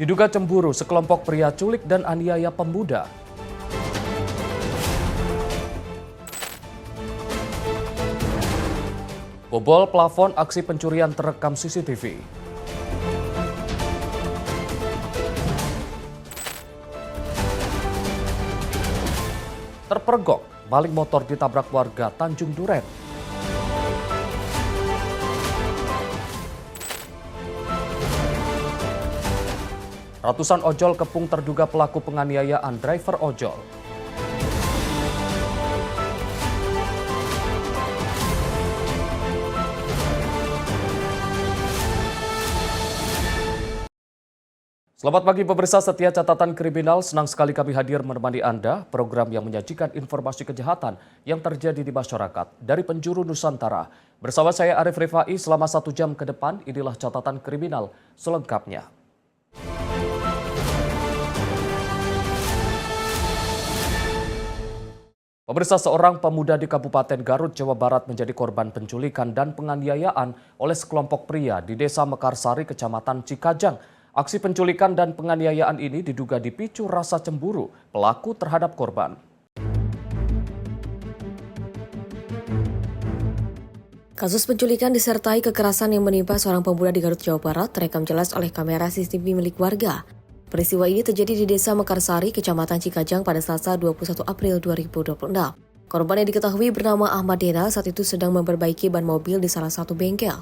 Diduga cemburu, sekelompok pria culik dan aniaya pemuda. Bobol plafon, aksi pencurian terekam CCTV. Terpergok, maling motor ditabrak warga Tanjung Duren. Ratusan ojol kepung terduga pelaku penganiayaan driver ojol. Selamat pagi pemirsa setia catatan kriminal, senang sekali kami hadir menemani Anda, program yang menyajikan informasi kejahatan yang terjadi di masyarakat dari penjuru Nusantara. Bersama saya Arif Rifai selama 1 jam ke depan, inilah catatan kriminal selengkapnya. Pemirsa, seorang pemuda di Kabupaten Garut, Jawa Barat menjadi korban penculikan dan penganiayaan oleh sekelompok pria di Desa Mekarsari, Kecamatan Cikajang. Aksi penculikan dan penganiayaan ini diduga dipicu rasa cemburu pelaku terhadap korban. Kasus penculikan disertai kekerasan yang menimpa seorang pemuda di Garut, Jawa Barat terekam jelas oleh kamera CCTV milik warga. Peristiwa ini terjadi di Desa Mekarsari, Kecamatan Cikajang pada Selasa 21 April 2026. Korban yang diketahui bernama Ahmad Dena saat itu sedang memperbaiki ban mobil di salah satu bengkel.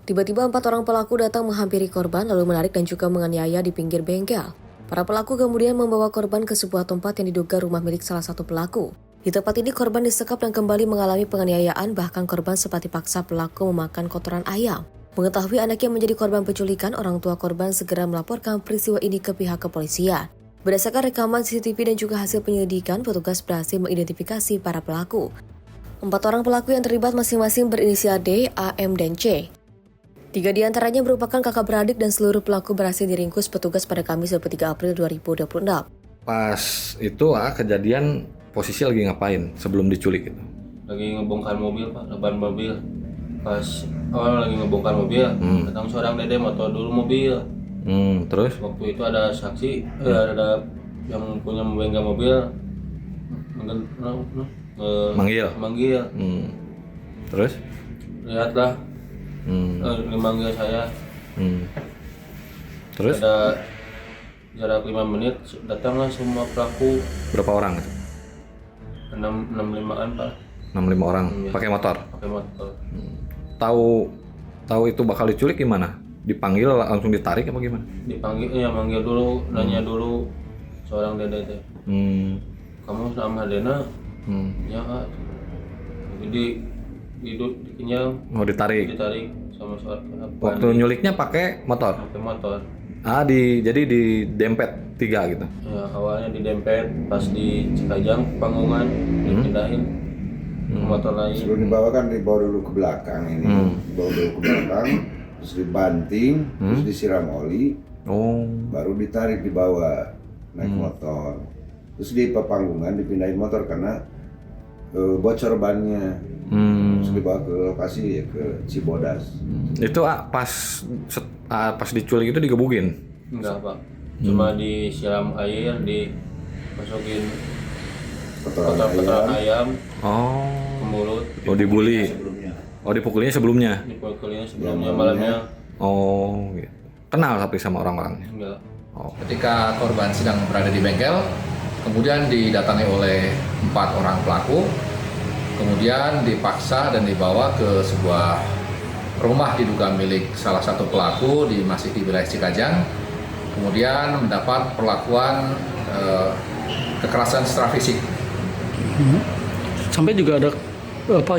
Tiba-tiba 4 orang pelaku datang menghampiri korban lalu menarik dan juga menganiaya di pinggir bengkel. Para pelaku kemudian membawa korban ke sebuah tempat yang diduga rumah milik salah satu pelaku. Di tempat ini korban disekap dan kembali mengalami penganiayaan, bahkan korban sempat dipaksa pelaku memakan kotoran ayam. Mengetahui anaknya menjadi korban penculikan, orang tua korban segera melaporkan peristiwa ini ke pihak kepolisian. Berdasarkan rekaman CCTV dan juga hasil penyelidikan, petugas berhasil mengidentifikasi para pelaku. 4 orang pelaku yang terlibat masing-masing berinisial D, A, M, dan C. 3 di antaranya merupakan kakak beradik dan seluruh pelaku berhasil diringkus petugas pada Kamis 23 April 2026. Pas itu kejadian posisi lagi ngapain sebelum diculik itu? Lagi ngebongkar mobil, Pak, ban mobil. Pas awal lagi ngebongkar mobil, datang seorang dede motor dulu mobil. Terus? Waktu itu ada saksi, ada yang punya bengkel mobil, manggil. Terus? Lihatlah, manggil saya. Terus? Ada jarak 5 menit, datanglah semua pelaku. Berapa orang? 65-an, Pak. 65 orang, Iya. pakai motor? Pakai motor. Tahu itu bakal diculik gimana? Dipanggil langsung ditarik apa gimana? Dipanggil, ya manggil dulu, nanya dulu seorang dede teh. Kamu sama Dena? Ya, jadi dikenyang, Ditarik. sama seorang. Waktu nyuliknya pakai motor? Pakai motor. Jadi didempet 3 gitu? Ya, awalnya didempet, pas di Cikajang, Panggungan, dipindahin ke motor lain. Sebelum dibawa dulu ke belakang ini, dibawa dulu ke belakang, terus dibanting, terus disiram oli, baru ditarik dibawa naik motor. Terus di Panggungan dipindahin motor karena bocor bannya, terus dibawa ke lokasi ke Cibodas. Itu pas diculik itu digebukin? Enggak, Pak. Cuma disiram air, dimasukin kotoran ayam ke mulut. Dibully. Dipukulnya sebelumnya? Dipukulnya sebelumnya, malamnya. Gitu. Kenal tapi sama orang-orangnya? Enggak. Ketika korban sedang berada di bengkel, kemudian didatangi oleh 4 orang pelaku, kemudian dipaksa dan dibawa ke sebuah rumah diduga milik salah satu pelaku masih di wilayah Cikajang, kemudian mendapat perlakuan kekerasan secara fisik. Sampai juga ada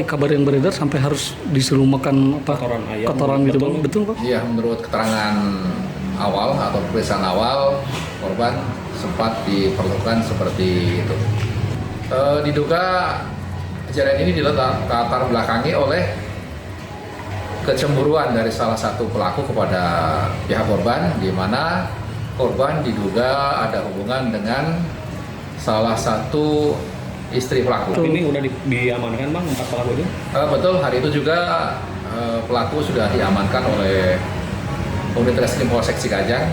kabar yang beredar sampai harus disuruh makan kotoran gitu, Bang. Betul, Pak? Iya, menurut keterangan awal atau pemeriksaan awal, korban sempat diperlakukan seperti itu. Diduga kejadian ini dilatar belakangi oleh kecemburuan dari salah satu pelaku kepada pihak korban, di mana korban diduga ada hubungan dengan salah satu istri pelaku. Ini udah diamankan, Bang, 4 pelaku itu? Betul, hari itu juga pelaku sudah diamankan oleh unit reskrim Polsek Cikajang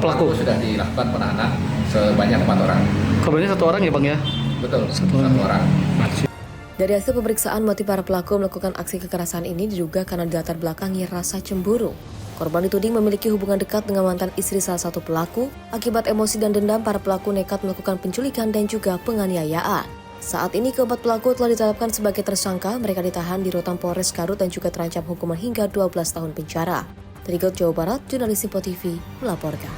Pelaku sudah dilakukan penahanan sebanyak 4 orang. Korbannya 1 orang ya Bang ya? Betul, 1 orang. Dari hasil pemeriksaan, motif para pelaku melakukan aksi kekerasan ini diduga karena dilatar belakangi rasa cemburu. Korban dituding memiliki hubungan dekat dengan mantan istri salah satu pelaku. Akibat emosi dan dendam, para pelaku nekat melakukan penculikan dan juga penganiayaan. Saat ini keempat pelaku telah ditetapkan sebagai tersangka. Mereka ditahan di Rutan Polres Garut dan juga terancam hukuman hingga 12 tahun penjara. Dari Garut, Jawa Barat, jurnalis Simpo TV melaporkan.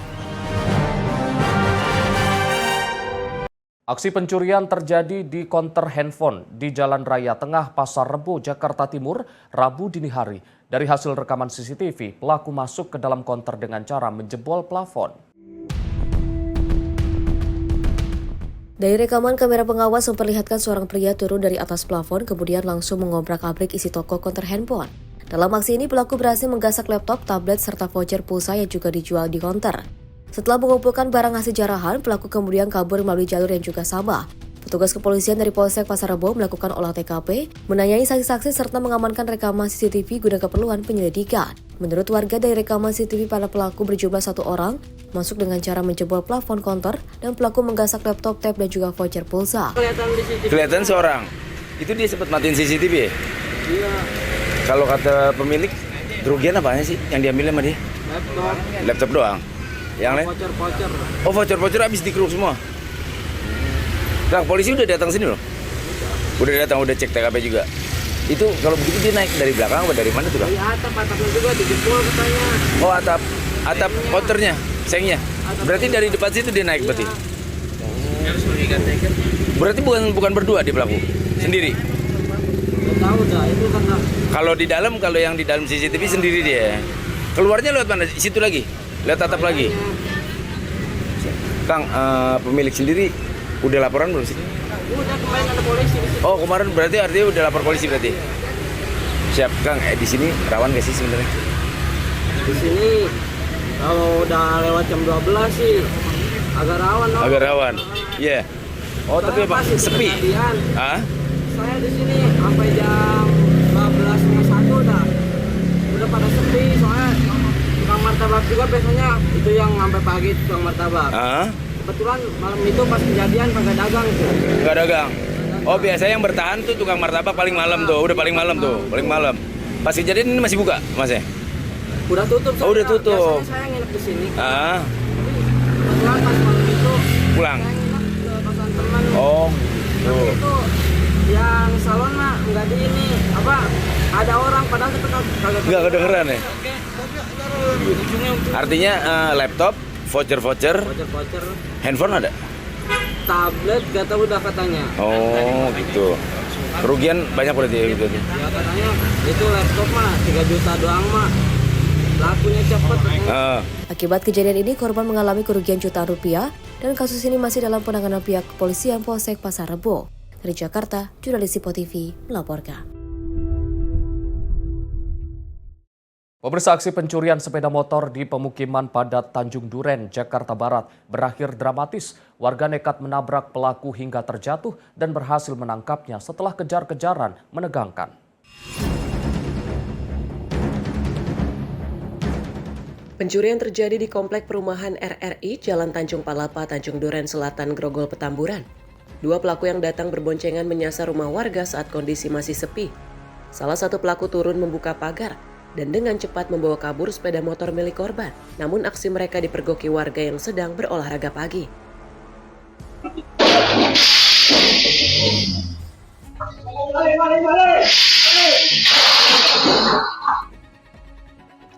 Aksi pencurian terjadi di konter handphone di Jalan Raya Tengah, Pasar Rebo, Jakarta Timur, Rabu dini hari. Dari hasil rekaman CCTV, pelaku masuk ke dalam konter dengan cara menjebol plafon. Dari rekaman kamera pengawas memperlihatkan seorang pria turun dari atas plafon kemudian langsung mengobrak-abrik isi toko konter handphone. Dalam aksi ini pelaku berhasil menggasak laptop, tablet, serta voucher pulsa yang juga dijual di konter. Setelah mengumpulkan barang hasil jarahan, pelaku kemudian kabur melalui jalur yang juga sama. Petugas kepolisian dari Polsek Pasar Rebo melakukan olah TKP, menanyai saksi-saksi serta mengamankan rekaman CCTV guna keperluan penyelidikan. Menurut warga, dari rekaman CCTV para pelaku berjumlah 1 orang, masuk dengan cara menjebol plafon konter dan pelaku menggasak laptop, tab, dan juga voucher pulsa. Kelihatan seorang. Itu dia sempat matiin CCTV ya? Iya. Kalau kata pemilik, kerugian apanya sih yang diambil sama dia? Laptop. Laptop doang? Yang lain? Voucher. Oh, voucher habis dikeruk semua? Kang, polisi udah datang sini loh? Udah datang, udah cek TKP juga. Itu kalau begitu dia naik dari belakang atau dari mana tuh, Kang? Dari atapnya juga dijebol katanya. Oh, atap konternya, sengnya. Berarti dari depan situ dia naik berarti? Berarti bukan berdua dia pelaku? Sendiri? Nggak tahu dah, itu karena... Kalau yang di dalam CCTV sendiri dia. Keluarnya lewat mana? Situ lagi? Lewat atap lagi? Kang, pemilik sendiri udah laporan belum sih? Udah, kemarin ada polisi di situ. Oh, kemarin berarti artinya udah lapor polisi berarti? Siap, Kang. Di sini rawan gak sih sebenarnya? Di sini kalau udah lewat jam 12 sih agak rawan. Agak rawan. Iya. Oh, tapi apa? Sepi? Hah? Saya di sini sampai jam 12.30 udah pada sepi, soalnya tukang martabak juga biasanya itu yang sampai pagi tukang martabak. Kebetulan malam itu pas kejadian kagak dagang tuh. Nggak dagang. Oh, biasanya yang bertahan tuh tukang martabak paling malam tuh. Udah paling malam tuh, paling malam. Pas kejadian ini masih buka, Mas ya? Udah tutup. Oh, udah tutup. Biasanya saya nginep di sini. Kebetulan pas malam itu pulang. Saya nginep ke kosan teman. Oh, tuh. Itu yang salon mah nggak di ini ada orang padahal itu kagak kedengeran ya. Artinya laptop, voucher, handphone ada? Tablet gak tahu udah katanya. Oh gitu. Kerugian banyak berarti ya gitu. Ya katanya itu laptop mah 3 juta doang mah. Lakunya cepet. Akibat kejadian ini korban mengalami kerugian jutaan rupiah dan kasus ini masih dalam penanganan pihak kepolisian Polsek Pasar Rebo. Dari Jakarta, jurnalis Simpo TV melaporkan. Pemirsa, aksi pencurian sepeda motor di pemukiman padat Tanjung Duren, Jakarta Barat berakhir dramatis. Warga nekat menabrak pelaku hingga terjatuh dan berhasil menangkapnya setelah kejar-kejaran menegangkan. Pencurian terjadi di komplek perumahan RRI Jalan Tanjung Palapa, Tanjung Duren Selatan, Grogol Petamburan. 2 pelaku yang datang berboncengan menyasar rumah warga saat kondisi masih sepi. Salah satu pelaku turun membuka pagar dan dengan cepat membawa kabur sepeda motor milik korban. Namun aksi mereka dipergoki warga yang sedang berolahraga pagi.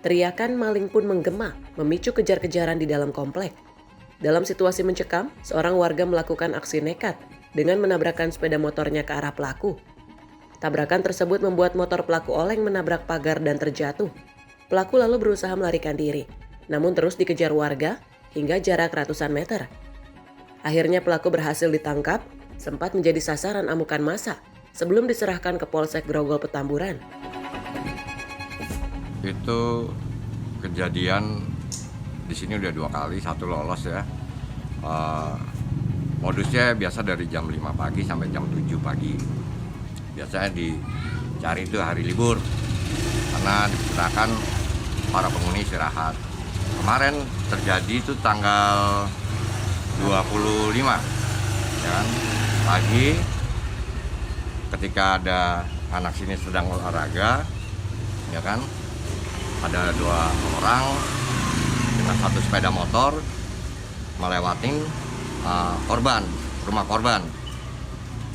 Teriakan maling pun menggema, memicu kejar-kejaran di dalam komplek. Dalam situasi mencekam, seorang warga melakukan aksi nekat dengan menabrakkan sepeda motornya ke arah pelaku. Tabrakan tersebut membuat motor pelaku oleng menabrak pagar dan terjatuh. Pelaku lalu berusaha melarikan diri, namun terus dikejar warga hingga jarak ratusan meter. Akhirnya pelaku berhasil ditangkap, sempat menjadi sasaran amukan massa sebelum diserahkan ke Polsek Grogol Petamburan. Itu kejadian di sini udah 2 kali, 1 lolos ya. Modusnya biasa dari jam 5 pagi sampai jam 7 pagi. Biasanya dicari itu hari libur karena diperkirakan para penghuni istirahat. kemarin terjadi itu tanggal 25 ya kan, pagi ketika ada anak sini sedang olahraga ya kan, ada 2 orang dengan 1 sepeda motor melewatin rumah korban.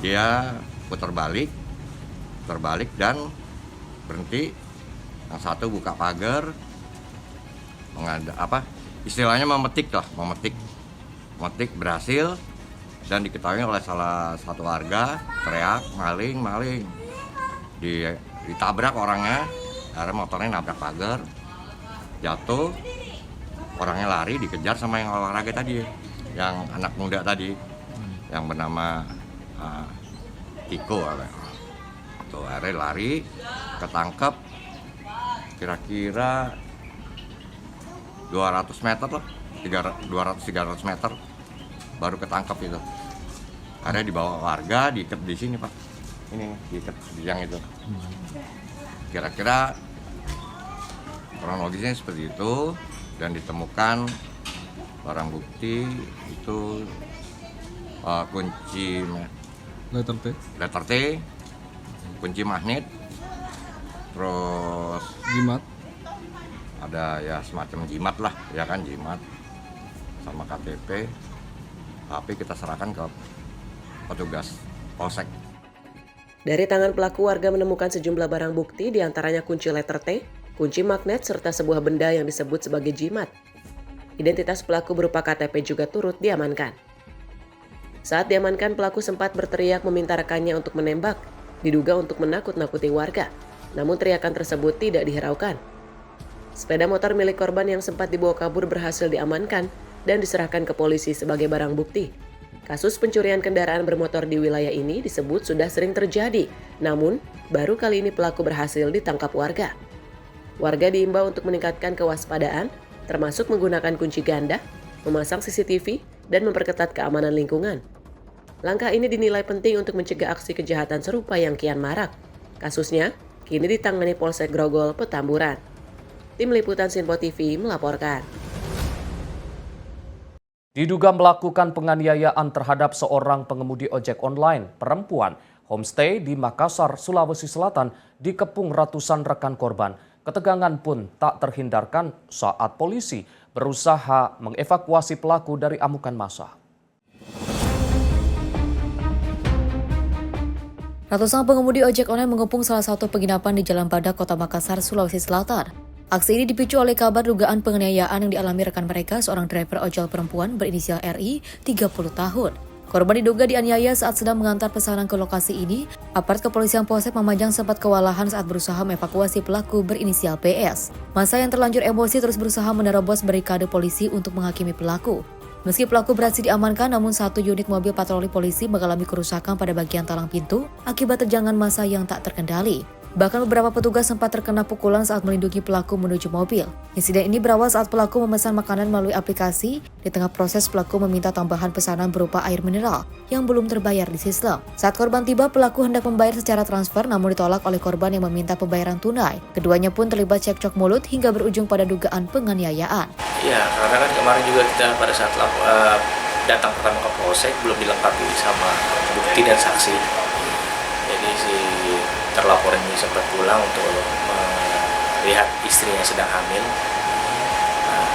Dia putar balik dan berhenti. Yang satu buka pagar, istilahnya memetik berhasil, dan diketahui oleh salah satu warga teriak maling. Ditabrak orangnya, akhirnya motornya nabrak pagar, jatuh, orangnya lari, dikejar sama yang olahraga tadi, yang anak muda tadi, yang bernama Tiko. Tuh, akhirnya lari, ketangkep, kira-kira 200 meter lah, 200-300 meter baru ketangkep itu. Akhirnya dibawa warga, diikat di sini Pak, ini diikat di yang itu. Kira-kira kronologisnya seperti itu, dan ditemukan barang bukti itu kunci letter T, kunci magnet, terus Jimat. ada ya semacam jimat lah, ya kan, jimat sama KTP. HP kita serahkan ke petugas polsek. Dari tangan pelaku, warga menemukan sejumlah barang bukti, diantaranya kunci letter T, kunci magnet, serta sebuah benda yang disebut sebagai jimat. Identitas pelaku berupa KTP juga turut diamankan. Saat diamankan, pelaku sempat berteriak meminta rekannya untuk menembak, diduga untuk menakut-nakuti warga. Namun teriakan tersebut tidak dihiraukan. Sepeda motor milik korban yang sempat dibawa kabur berhasil diamankan dan diserahkan ke polisi sebagai barang bukti. Kasus pencurian kendaraan bermotor di wilayah ini disebut sudah sering terjadi, namun baru kali ini pelaku berhasil ditangkap warga. Warga diimbau untuk meningkatkan kewaspadaan, termasuk menggunakan kunci ganda, memasang CCTV, dan memperketat keamanan lingkungan. Langkah ini dinilai penting untuk mencegah aksi kejahatan serupa yang kian marak. Kasusnya kini ditangani Polsek Grogol, Petamburan. Tim Liputan Sinpo TV melaporkan. Diduga melakukan penganiayaan terhadap seorang pengemudi ojek online perempuan, homestay di Makassar, Sulawesi Selatan dikepung ratusan rekan korban. Ketegangan pun tak terhindarkan saat polisi berusaha mengevakuasi pelaku dari amukan massa. Ratusan pengemudi ojek online mengepung salah satu penginapan di Jalan Badak, Kota Makassar, Sulawesi Selatan. Aksi ini dipicu oleh kabar dugaan penganiayaan yang dialami rekan mereka, seorang driver ojol perempuan berinisial RI, 30 tahun. Korban diduga dianiaya saat sedang mengantar pesanan ke lokasi ini. Aparat kepolisian Polsek Mamajang sempat kewalahan saat berusaha mengevakuasi pelaku berinisial PS. Massa yang terlanjur emosi terus berusaha menerobos barikade polisi untuk menghakimi pelaku. Meski pelaku berhasil diamankan, namun satu unit mobil patroli polisi mengalami kerusakan pada bagian talang pintu akibat terjangan massa yang tak terkendali. Bahkan beberapa petugas sempat terkena pukulan saat melindungi pelaku menuju mobil. Insiden ini berawal saat pelaku memesan makanan melalui aplikasi. Di tengah proses, pelaku meminta tambahan pesanan berupa air mineral yang belum terbayar di sistem. Saat korban tiba, pelaku hendak membayar secara transfer namun ditolak oleh korban yang meminta pembayaran tunai. Keduanya pun terlibat cekcok mulut hingga berujung pada dugaan penganiayaan. Iya, karena kan kemarin juga kita pada saat datang pertama ke Polsek belum dilengkapi sama bukti dan saksi. Jadi si terlapor ini sempat pulang untuk melihat istrinya sedang hamil. Nah,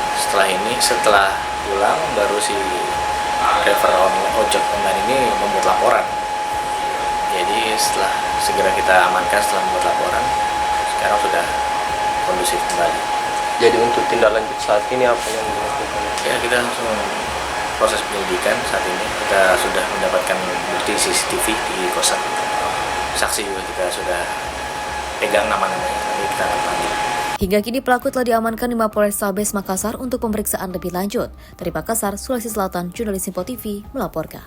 setelah pulang baru si driver ojek online ini membuat laporan. Jadi setelah segera kita amankan setelah membuat laporan, sekarang sudah kondusif kembali. Jadi untuk tindak lanjut saat ini apa yang dilakukan? Ya, kita langsung proses penyelidikan saat ini. Kita sudah mendapatkan bukti CCTV di kosan. Saksi juga kita sudah pegang nama-namanya, nanti kita akan panggil. Hingga kini pelaku telah diamankan di Mapolrestabes Makassar untuk pemeriksaan lebih lanjut. Dari Makassar, Sulawesi Selatan, jurnalis Sinpo TV melaporkan.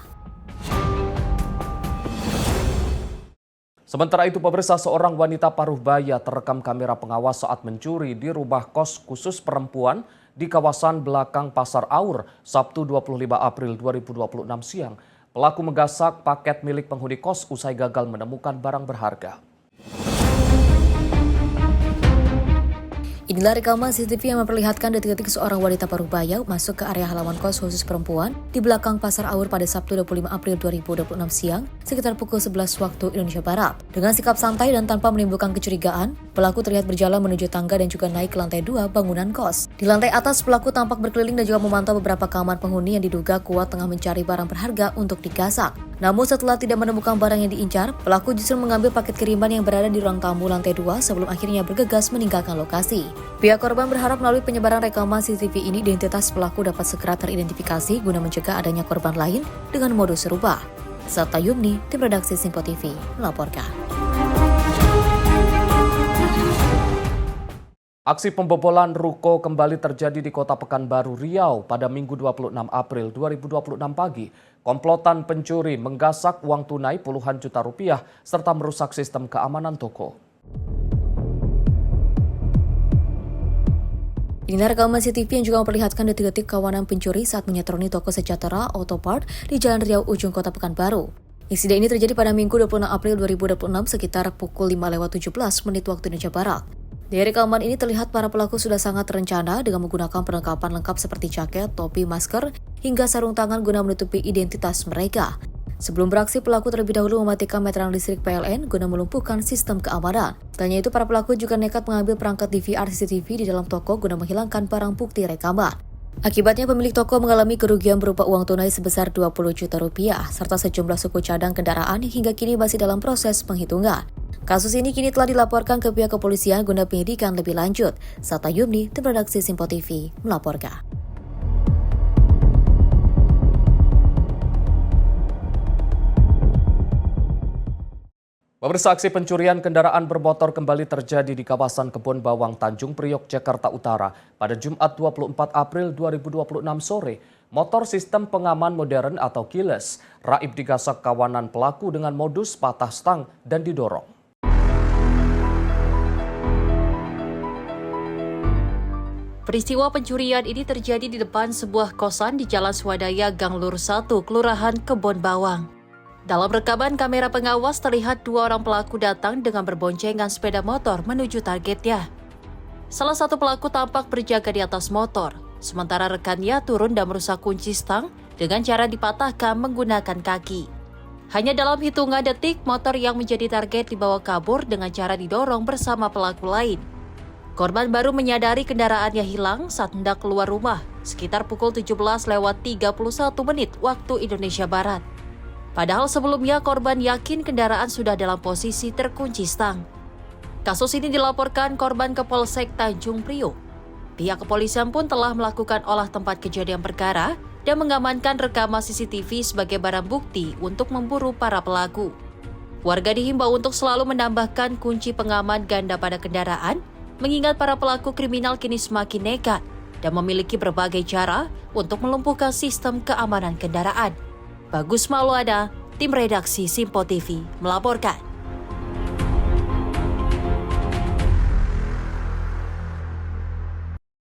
Sementara itu, pemirsa, seorang wanita paruh baya terekam kamera pengawas saat mencuri di rumah kos khusus perempuan di kawasan belakang Pasar Aur, Sabtu 25 April 2026 siang. Pelaku menggasak paket milik penghuni kos usai gagal menemukan barang berharga. Inilah rekaman CCTV yang memperlihatkan detik-detik seorang wanita parubaya masuk ke area halaman kos khusus perempuan di belakang Pasar Aur pada Sabtu 25 April 2026 siang sekitar pukul 11 waktu Indonesia Barat. Dengan sikap santai dan tanpa menimbulkan kecurigaan, pelaku terlihat berjalan menuju tangga dan juga naik ke lantai 2 bangunan kos. Di lantai atas, pelaku tampak berkeliling dan juga memantau beberapa kamar penghuni yang diduga kuat tengah mencari barang berharga untuk digasak. Namun setelah tidak menemukan barang yang diincar, pelaku justru mengambil paket kiriman yang berada di ruang tamu lantai 2 sebelum akhirnya bergegas meninggalkan lokasi. Pihak korban berharap melalui penyebaran rekaman CCTV ini identitas pelaku dapat segera teridentifikasi guna mencegah adanya korban lain dengan modus serupa. Serta Yumni, tim redaksi Simpo TV, melaporkan. Aksi pembobolan ruko kembali terjadi di Kota Pekanbaru, Riau pada Minggu 26 April 2026 pagi. Komplotan pencuri menggasak uang tunai puluhan juta rupiah serta merusak sistem keamanan toko. Inilah rekaman CCTV yang juga memperlihatkan detik-detik kawanan pencuri saat menyetroni toko sejahtera Autopart di Jalan Riau, ujung Kota Pekanbaru. Insiden ini terjadi pada Minggu 26 April 2026 sekitar pukul 5:17 waktu Indonesia Barat. Dari rekaman ini terlihat para pelaku sudah sangat terencana dengan menggunakan perlengkapan lengkap seperti jaket, topi, masker, hingga sarung tangan guna menutupi identitas mereka. Sebelum beraksi, pelaku terlebih dahulu mematikan meteran listrik PLN guna melumpuhkan sistem keamanan. Setelahnya itu, para pelaku juga nekat mengambil perangkat DVR CCTV di dalam toko guna menghilangkan barang bukti rekaman. Akibatnya, pemilik toko mengalami kerugian berupa uang tunai sebesar 20 juta rupiah, serta sejumlah suku cadang kendaraan hingga kini masih dalam proses penghitungan. Kasus ini kini telah dilaporkan ke pihak kepolisian guna penyidikan lebih lanjut. Serta Yumni, tim redaksi Simpo TV, melaporkan. Pemirsa, aksi pencurian kendaraan bermotor kembali terjadi di kawasan Kebon Bawang, Tanjung Priok, Jakarta Utara pada Jumat 24 April 2026 sore. Motor sistem pengaman modern atau keyless raib digasak kawanan pelaku dengan modus patah stang dan didorong. Peristiwa pencurian ini terjadi di depan sebuah kosan di Jalan Swadaya, Gang Lur 1, Kelurahan Kebon Bawang. Dalam rekaman kamera pengawas terlihat dua orang pelaku datang dengan berboncengan sepeda motor menuju targetnya. Salah satu pelaku tampak berjaga di atas motor, sementara rekannya turun dan merusak kunci stang dengan cara dipatahkan menggunakan kaki. Hanya dalam hitungan detik, motor yang menjadi target dibawa kabur dengan cara didorong bersama pelaku lain. Korban baru menyadari kendaraannya hilang saat hendak keluar rumah, sekitar pukul 17:31 waktu Indonesia Barat. Padahal sebelumnya korban yakin kendaraan sudah dalam posisi terkunci stang. Kasus ini dilaporkan korban ke Polsek Tanjung Priok. Pihak kepolisian pun telah melakukan olah tempat kejadian perkara dan mengamankan rekaman CCTV sebagai barang bukti untuk memburu para pelaku. Warga dihimbau untuk selalu menambahkan kunci pengaman ganda pada kendaraan, mengingat para pelaku kriminal kini semakin nekat dan memiliki berbagai cara untuk melumpuhkan sistem keamanan kendaraan. Bagus Maulana, tim redaksi Simpo TV, melaporkan.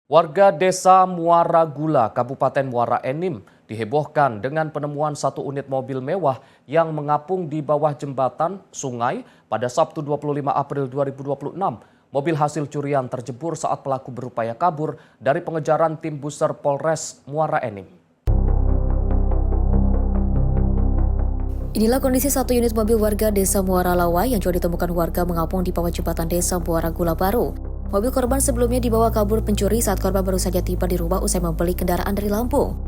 Warga Desa Muara Gula, Kabupaten Muara Enim, dihebohkan dengan penemuan satu unit mobil mewah yang mengapung di bawah jembatan sungai pada Sabtu 25 April 2026. Mobil hasil curian terjebur saat pelaku berupaya kabur dari pengejaran tim Buser Polres Muara Enim. Inilah kondisi satu unit mobil warga Desa Muara Lawai yang juga ditemukan warga mengapung di bawah jembatan Desa Muara Gula Baru. Mobil korban sebelumnya dibawa kabur pencuri saat korban baru saja tiba di rumah usai membeli kendaraan dari Lampung.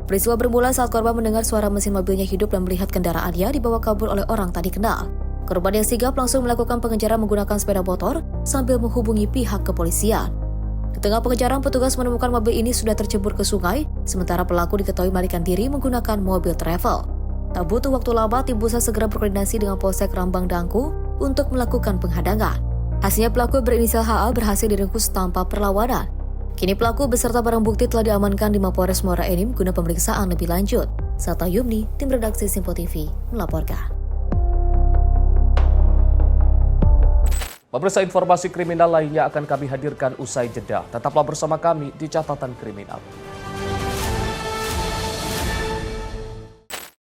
Peristiwa bermula saat korban mendengar suara mesin mobilnya hidup dan melihat kendaraannya dibawa kabur oleh orang tak dikenal. Korban yang sigap langsung melakukan pengejaran menggunakan sepeda motor sambil menghubungi pihak kepolisian. Di tengah pengejaran, petugas menemukan mobil ini sudah tercebur ke sungai, sementara pelaku diketahui melarikan diri menggunakan mobil travel. Tak butuh waktu lama, tim Buser segera berkoordinasi dengan Polsek Rambang Dangku untuk melakukan penghadangan. Hasilnya pelaku berinisial HA berhasil diringkus tanpa perlawanan. Kini pelaku beserta barang bukti telah diamankan di Mapolres Muara Enim guna pemeriksaan lebih lanjut. Serta Yumni, tim redaksi Simpo TV, melaporkan. Pemirsa, informasi kriminal lainnya akan kami hadirkan usai jeda. Tetaplah bersama kami di Catatan Kriminal.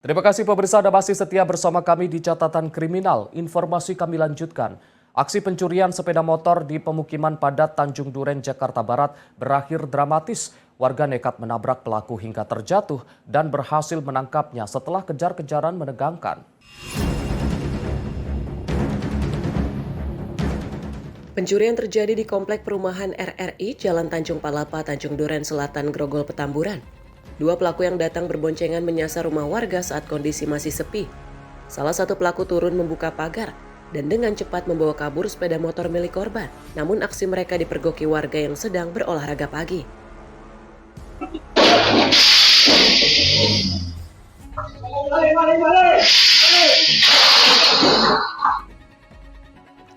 Terima kasih pemirsa Anda masih setia bersama kami di Catatan Kriminal. Informasi kami lanjutkan. Aksi pencurian sepeda motor di pemukiman padat Tanjung Duren, Jakarta Barat berakhir dramatis. Warga nekat menabrak pelaku hingga terjatuh dan berhasil menangkapnya setelah kejar-kejaran menegangkan. Pencurian terjadi di komplek perumahan RRI Jalan Tanjung Palapa, Tanjung Duren Selatan, Grogol, Petamburan. Dua pelaku yang datang berboncengan menyasar rumah warga saat kondisi masih sepi. Salah satu pelaku turun membuka pagar dan dengan cepat membawa kabur sepeda motor milik korban. Namun aksi mereka dipergoki warga yang sedang berolahraga pagi.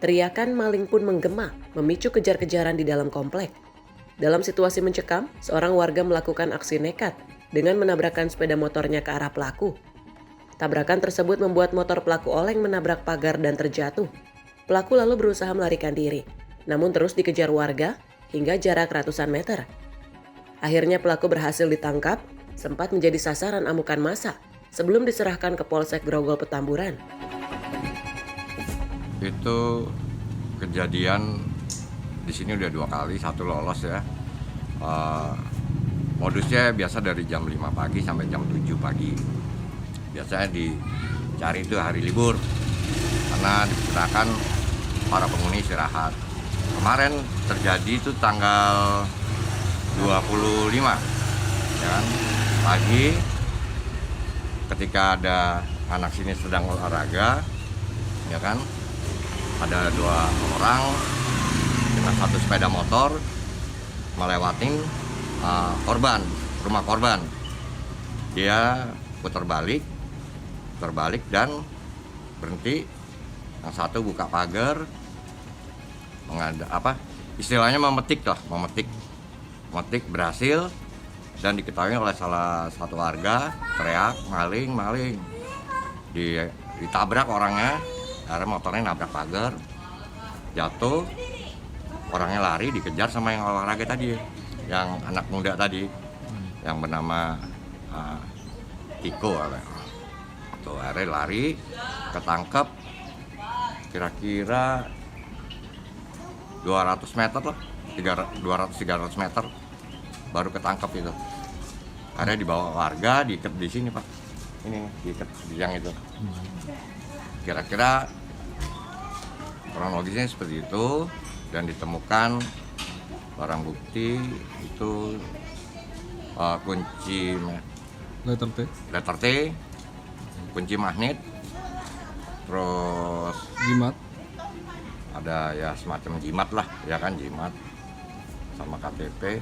Teriakan maling pun menggema, memicu kejar-kejaran di dalam komplek. Dalam situasi mencekam, seorang warga melakukan aksi nekat dengan menabrakkan sepeda motornya ke arah pelaku. Tabrakan tersebut membuat motor pelaku oleng menabrak pagar dan terjatuh. Pelaku lalu berusaha melarikan diri, namun terus dikejar warga hingga jarak ratusan meter. Akhirnya pelaku berhasil ditangkap, sempat menjadi sasaran amukan massa sebelum diserahkan ke Polsek Grogol, Petamburan. Itu kejadian di sini udah 2 kali, 1 lolos ya. Modusnya biasa dari jam 5 pagi sampai jam 7 pagi. Biasanya dicari itu hari libur karena diperkirakan para penghuni istirahat. Kemarin terjadi itu tanggal 25 ya kan? Pagi ketika ada anak sini sedang olahraga ya kan, ada 2 orang dengan 1 sepeda motor melewatin rumah korban. Dia putar balik dan berhenti. Yang satu buka pagar, istilahnya memetik berhasil, dan diketahui oleh salah satu warga teriak maling. Ditabrak orangnya, karena motornya nabrak pagar, jatuh, orangnya lari, dikejar sama yang olahraga tadi, yang anak muda tadi, yang bernama Tiko. Tuh, akhirnya lari, ketangkep, kira-kira 200 meter lah, 200-300 meter baru ketangkep itu. Akhirnya dibawa warga, diikat di sini Pak, ini diikat di yang itu. Kira-kira kronologisnya seperti itu, dan ditemukan barang bukti itu kunci letter T, kunci magnet, terus Jimat. ada ya semacam jimat lah, ya kan, jimat sama KTP.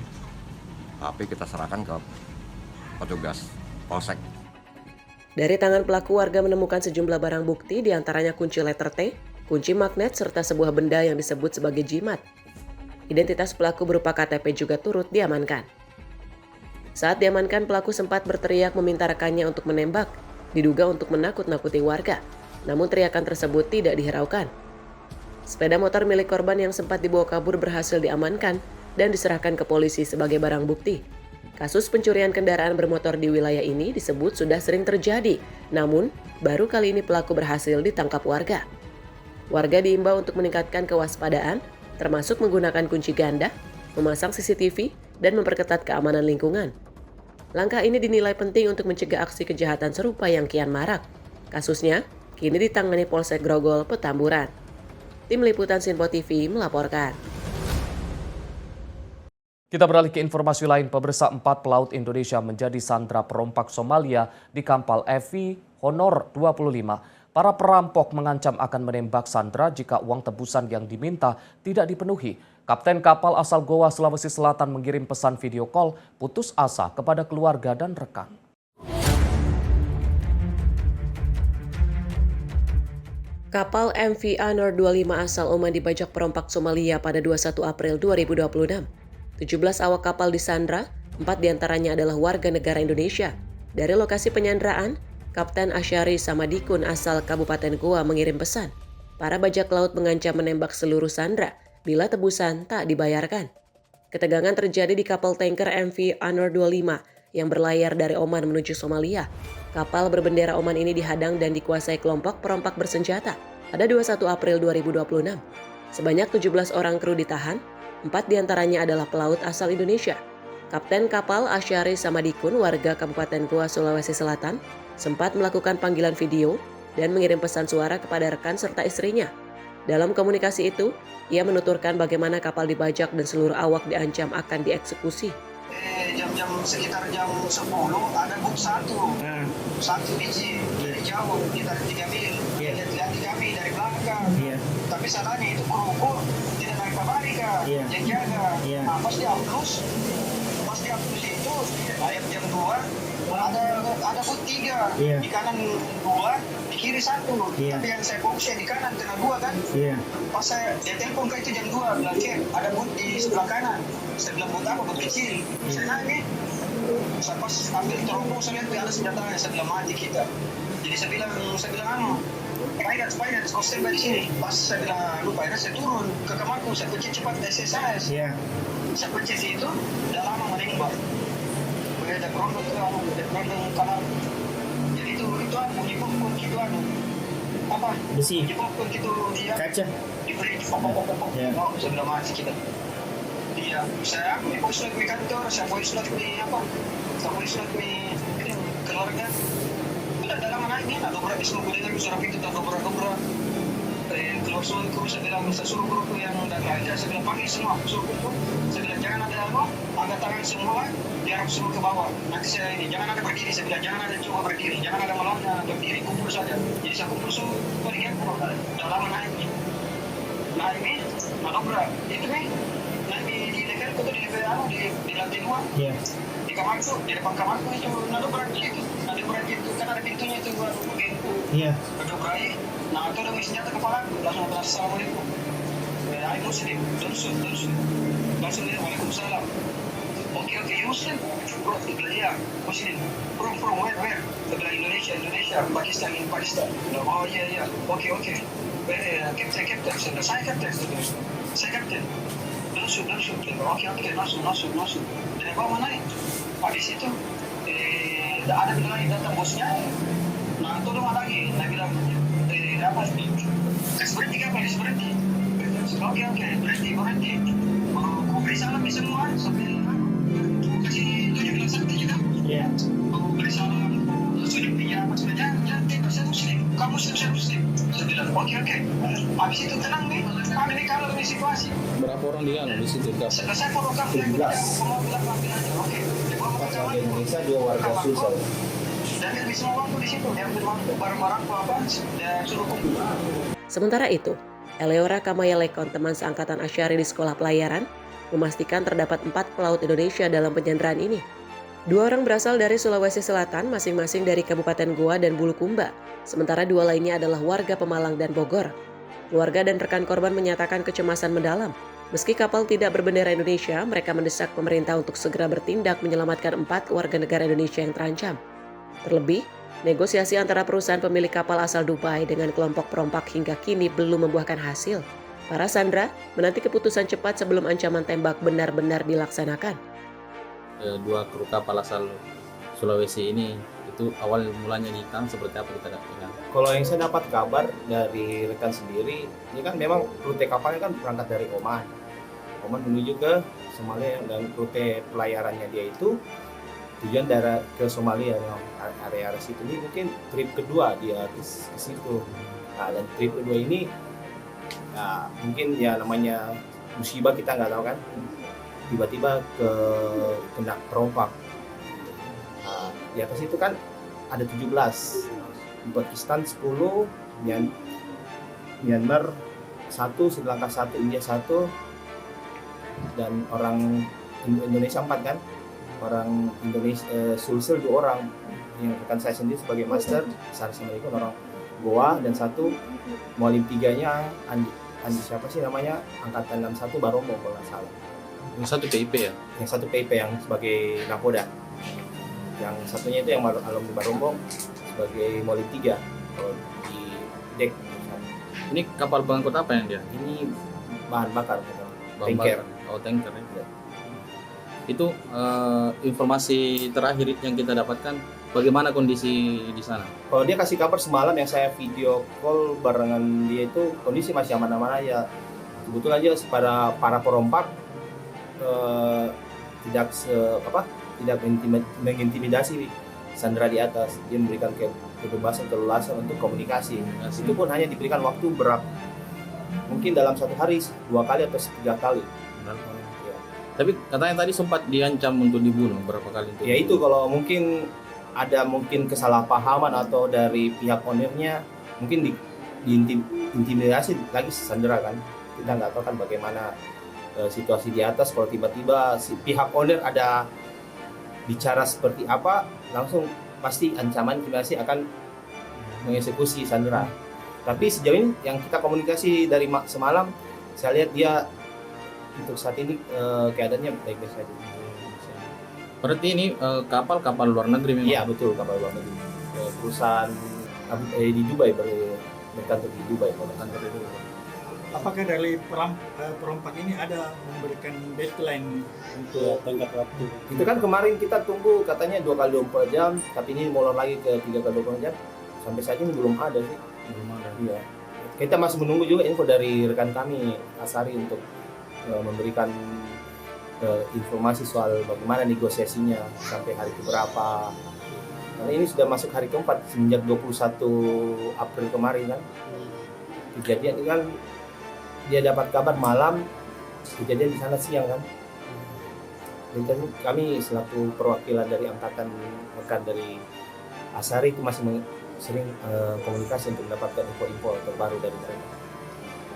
Tapi kita serahkan ke petugas Polsek. Dari tangan pelaku, warga menemukan sejumlah barang bukti, diantaranya kunci letter T, kunci magnet, serta sebuah benda yang disebut sebagai jimat. Identitas pelaku berupa KTP juga turut diamankan. Saat diamankan, pelaku sempat berteriak meminta rekannya untuk menembak, diduga untuk menakut-nakuti warga. Namun teriakan tersebut tidak dihiraukan. Sepeda motor milik korban yang sempat dibawa kabur berhasil diamankan dan diserahkan ke polisi sebagai barang bukti. Kasus pencurian kendaraan bermotor di wilayah ini disebut sudah sering terjadi, namun baru kali ini pelaku berhasil ditangkap warga. Warga diimbau untuk meningkatkan kewaspadaan, termasuk menggunakan kunci ganda, memasang CCTV, dan memperketat keamanan lingkungan. Langkah ini dinilai penting untuk mencegah aksi kejahatan serupa yang kian marak. Kasusnya kini ditangani Polsek Grogol, Petamburan. Tim Liputan Sinpo TV melaporkan. Kita beralih ke informasi lain. Pemirsa, 4 pelaut Indonesia menjadi sandera perompak Somalia di kapal MV Honor 25. Para perampok mengancam akan menembak sandera jika uang tebusan yang diminta tidak dipenuhi. Kapten kapal asal Goa, Sulawesi Selatan mengirim pesan video call putus asa kepada keluarga dan rekan. Kapal MV Honor 25 asal Oman dibajak perompak Somalia pada 21 April 2026. 17 awak kapal disandra, 4 diantaranya adalah warga negara Indonesia. Dari lokasi penyanderaan, Kapten Asyari Samadikun asal Kabupaten Goa mengirim pesan. Para bajak laut mengancam menembak seluruh sandera bila tebusan tak dibayarkan. Ketegangan terjadi di kapal tanker MV Honor 25 yang berlayar dari Oman menuju Somalia. Kapal berbendera Oman ini dihadang dan dikuasai kelompok perompak bersenjata. pada 21 April 2026. Sebanyak 17 orang kru ditahan, 4 diantaranya adalah pelaut asal Indonesia. Kapten kapal Asyari Samadikun, warga Kabupaten Goa, Sulawesi Selatan, sempat melakukan panggilan video dan mengirim pesan suara kepada rekan serta istrinya. Dalam komunikasi itu, ia menuturkan bagaimana kapal dibajak dan seluruh awak diancam akan dieksekusi. Sekitar jam 10 ada buk satu biji dari jauh kita 3 mil. Lihat kami dari belakang. Tapi salahnya itu kru tidak naik kabari yang jaga. Nah, pas di upload itu ayat jam 2 ada buk 3 di kanan 2 di kiri 1. Tapi yang saya fokusnya di kanan kena 2 kan. Pas dia telepon ke itu jam 2 bilang ada buk di sebelah kanan. Saya bilang buk apa, buk kecil. Saya nanya, saya pas ambil teropong saya lihat ada senjatanya, saya bilang mati kita. Jadi saya bilang pilot kau stand by di sini. Pas saya bilang lupa, saya turun ke kamarku, saya pencet cepat SSS. Saya pencet itu, udah lama menembak. Ada berondong kanan. Jadi itu bunyi pun gitu apa? Besi. Bunyi pun gitu dia. Kaca. Diberi pop. Saya bilang mati kita. Iya, saya voice note di kantor, saya voice note di keluarga. Udah dalam naiknya, dobrak di semua kuliah, suara pintu tak dobrak. Keluar semua kru, saya bilang, saya suruh kru yang udah kerja, saya bilang panggil semua, suruh kumpul. Saya bilang jangan ada angkat tangan semua, diarap semua ke bawah. Nanti saya ini, jangan ada berdiri, saya bilang jangan ada coba berdiri, jangan ada melawan, berdiri, kumpul saja. Jadi saya kumpul semua, dia udah lama naiknya. Naiknya, dobrak, itu nih. Di level itu di lantai 2 di kamarku, di depan kamarku itu nadobrak gitu kan ada pintunya itu buat begitu nadobrak. Nah itu ada senjata kepala aku langsung assalamualaikum muslim langsung dia waalaikumsalam. Oke you muslim bro, dia muslim from where dia bilang Indonesia Pakistan. Oh iya oke captain saya captain Langsung. Oke, langsung. Dari bawah naik. Di situ ada bilang lagi datang bosnya. Nah, tolong lagi. Nah, bilang apa? Kasih berhenti. Oke, berhenti. Aku beri salam di semua sampai kasih tunjuk bilang sakti juga. Aku beri salam. Sudah punya apa sebenarnya? Saya muslim. Kamu saya muslim. Saya bilang oke. Habis itu tenang nih. Kami nih kalau di situasi. Berapa orang di situ? Saya program 17. Oke. Warga Indonesia, 2 warga Sulsel. Dan di semua waktu di situ, dia ambil waktu barang-barang apa, dia suruh kumpul. Sementara itu, Eleora Kamaya Lekon, teman seangkatan Asyari di sekolah pelayaran, memastikan terdapat 4 pelaut Indonesia dalam penyanderaan ini. 2 orang berasal dari Sulawesi Selatan, masing-masing dari Kabupaten Goa dan Bulukumba. Sementara 2 lainnya adalah warga Pemalang dan Bogor. Keluarga dan rekan korban menyatakan kecemasan mendalam. Meski kapal tidak berbendera Indonesia, mereka mendesak pemerintah untuk segera bertindak menyelamatkan 4 warga negara Indonesia yang terancam. Terlebih, negosiasi antara perusahaan pemilik kapal asal Dubai dengan kelompok perompak hingga kini belum membuahkan hasil. Para sandera menanti keputusan cepat sebelum ancaman tembak benar-benar dilaksanakan. 2 kru kapal asal Sulawesi ini itu awal mulanya ditahan seperti apa kita dapatkan? Kalau yang saya dapat kabar dari rekan sendiri, ini kan memang rute kapalnya kan berangkat dari Oman menuju ke Somalia, dan rute pelayarannya dia itu tujuan daerah ke Somalia, area situ. Ini mungkin trip kedua dia ke situ. Nah, dan trip kedua ini mungkin ya namanya musibah, kita nggak tahu kan, tiba-tiba kena perompak. Di atas itu kan ada 17, Pakistan 10, Myanmar 1, Sri Lanka 1, India 1, dan orang Indonesia 4 kan. Orang Indonesia Sulsel 2 orang, yang rekan saya sendiri sebagai master Assalamualaikum, orang Goa, dan 1 mualim 3-nya Andi siapa sih namanya, angkatan 61 Barombo kalau nggak salah. Yang 1 PIP ya? Yang 1 PIP yang sebagai nakoda. Yang satunya itu yang alumni Barombo sebagai mualim 3 kalau di dek. Ini kapal pengangkut apa yang dia? Ini bahan bakar, tanker. Tanker ya. Itu informasi terakhir yang kita dapatkan bagaimana kondisi di sana? Kalau dia kasih kabar semalam yang saya video call barengan dia itu kondisi masih aman-aman aja. Kebetulan aja para perompak tidak mengintimidasi Sandra di atas. Dia memberikan kebebasan keleluasan untuk komunikasi. Itu pun hanya diberikan waktu mungkin dalam satu hari 2 kali atau 3 kali. Ya. Tapi katanya tadi sempat diancam untuk dibunuh berapa kali? Ya itu kalau mungkin ada kesalahpahaman atau dari pihak ownernya mungkin diintimidasi lagi Sandra kan. Kita nggak tahu kan bagaimana situasi di atas, kalau tiba-tiba si pihak owner ada bicara seperti apa, langsung pasti ancaman intimidasi akan mengeksekusi Sandra. Tapi sejauh ini yang kita komunikasi dari semalam, saya lihat dia untuk saat ini keadaannya baik-baik saja. Berarti ini kapal luar negeri memang? Iya betul, kapal luar negeri. Perusahaan di Dubai, berkantor di Dubai. Apakah dari perompak ini ada memberikan deadline untuk tenggat waktu? Itu kan kemarin kita tunggu katanya 2 kali 24 jam, tapi ini molor lagi ke 3 kali 24 jam. Sampai saat ini belum ada sih. Belum ada. Iya. Kita masih menunggu juga info dari rekan kami Asari untuk memberikan informasi soal bagaimana negosiasinya sampai hari keberapa. Karena ini sudah masuk hari keempat semenjak 21 April kemarin kan. Kejadian ini kan dia dapat kabar malam, kejadian di sana siang kan. Dan kami selaku perwakilan dari angkatan rekan dari Asari itu masih sering komunikasi untuk mendapatkan info-info terbaru dari mereka.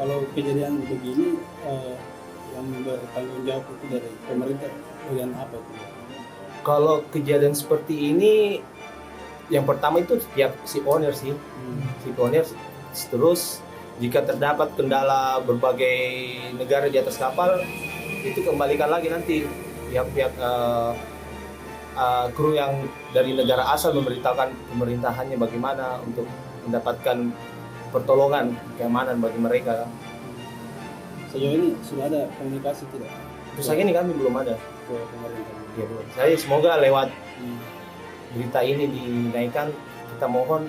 Kalau kejadian begini yang bertanggung jawab itu dari pemerintah bagian apa itu? Kalau kejadian seperti ini, yang pertama itu pihak si owner sih, si owner. Terus jika terdapat kendala berbagai negara di atas kapal, itu kembalikan lagi nanti pihak-pihak kru yang dari negara asal memberitahukan pemerintahannya bagaimana untuk mendapatkan pertolongan keamanan bagi mereka. Sejauh ini sudah ada komunikasi tidak? Terus ini kami belum ada. Ke pemerintah? Ya belum. Saya semoga lewat berita ini dinaikkan, kita mohon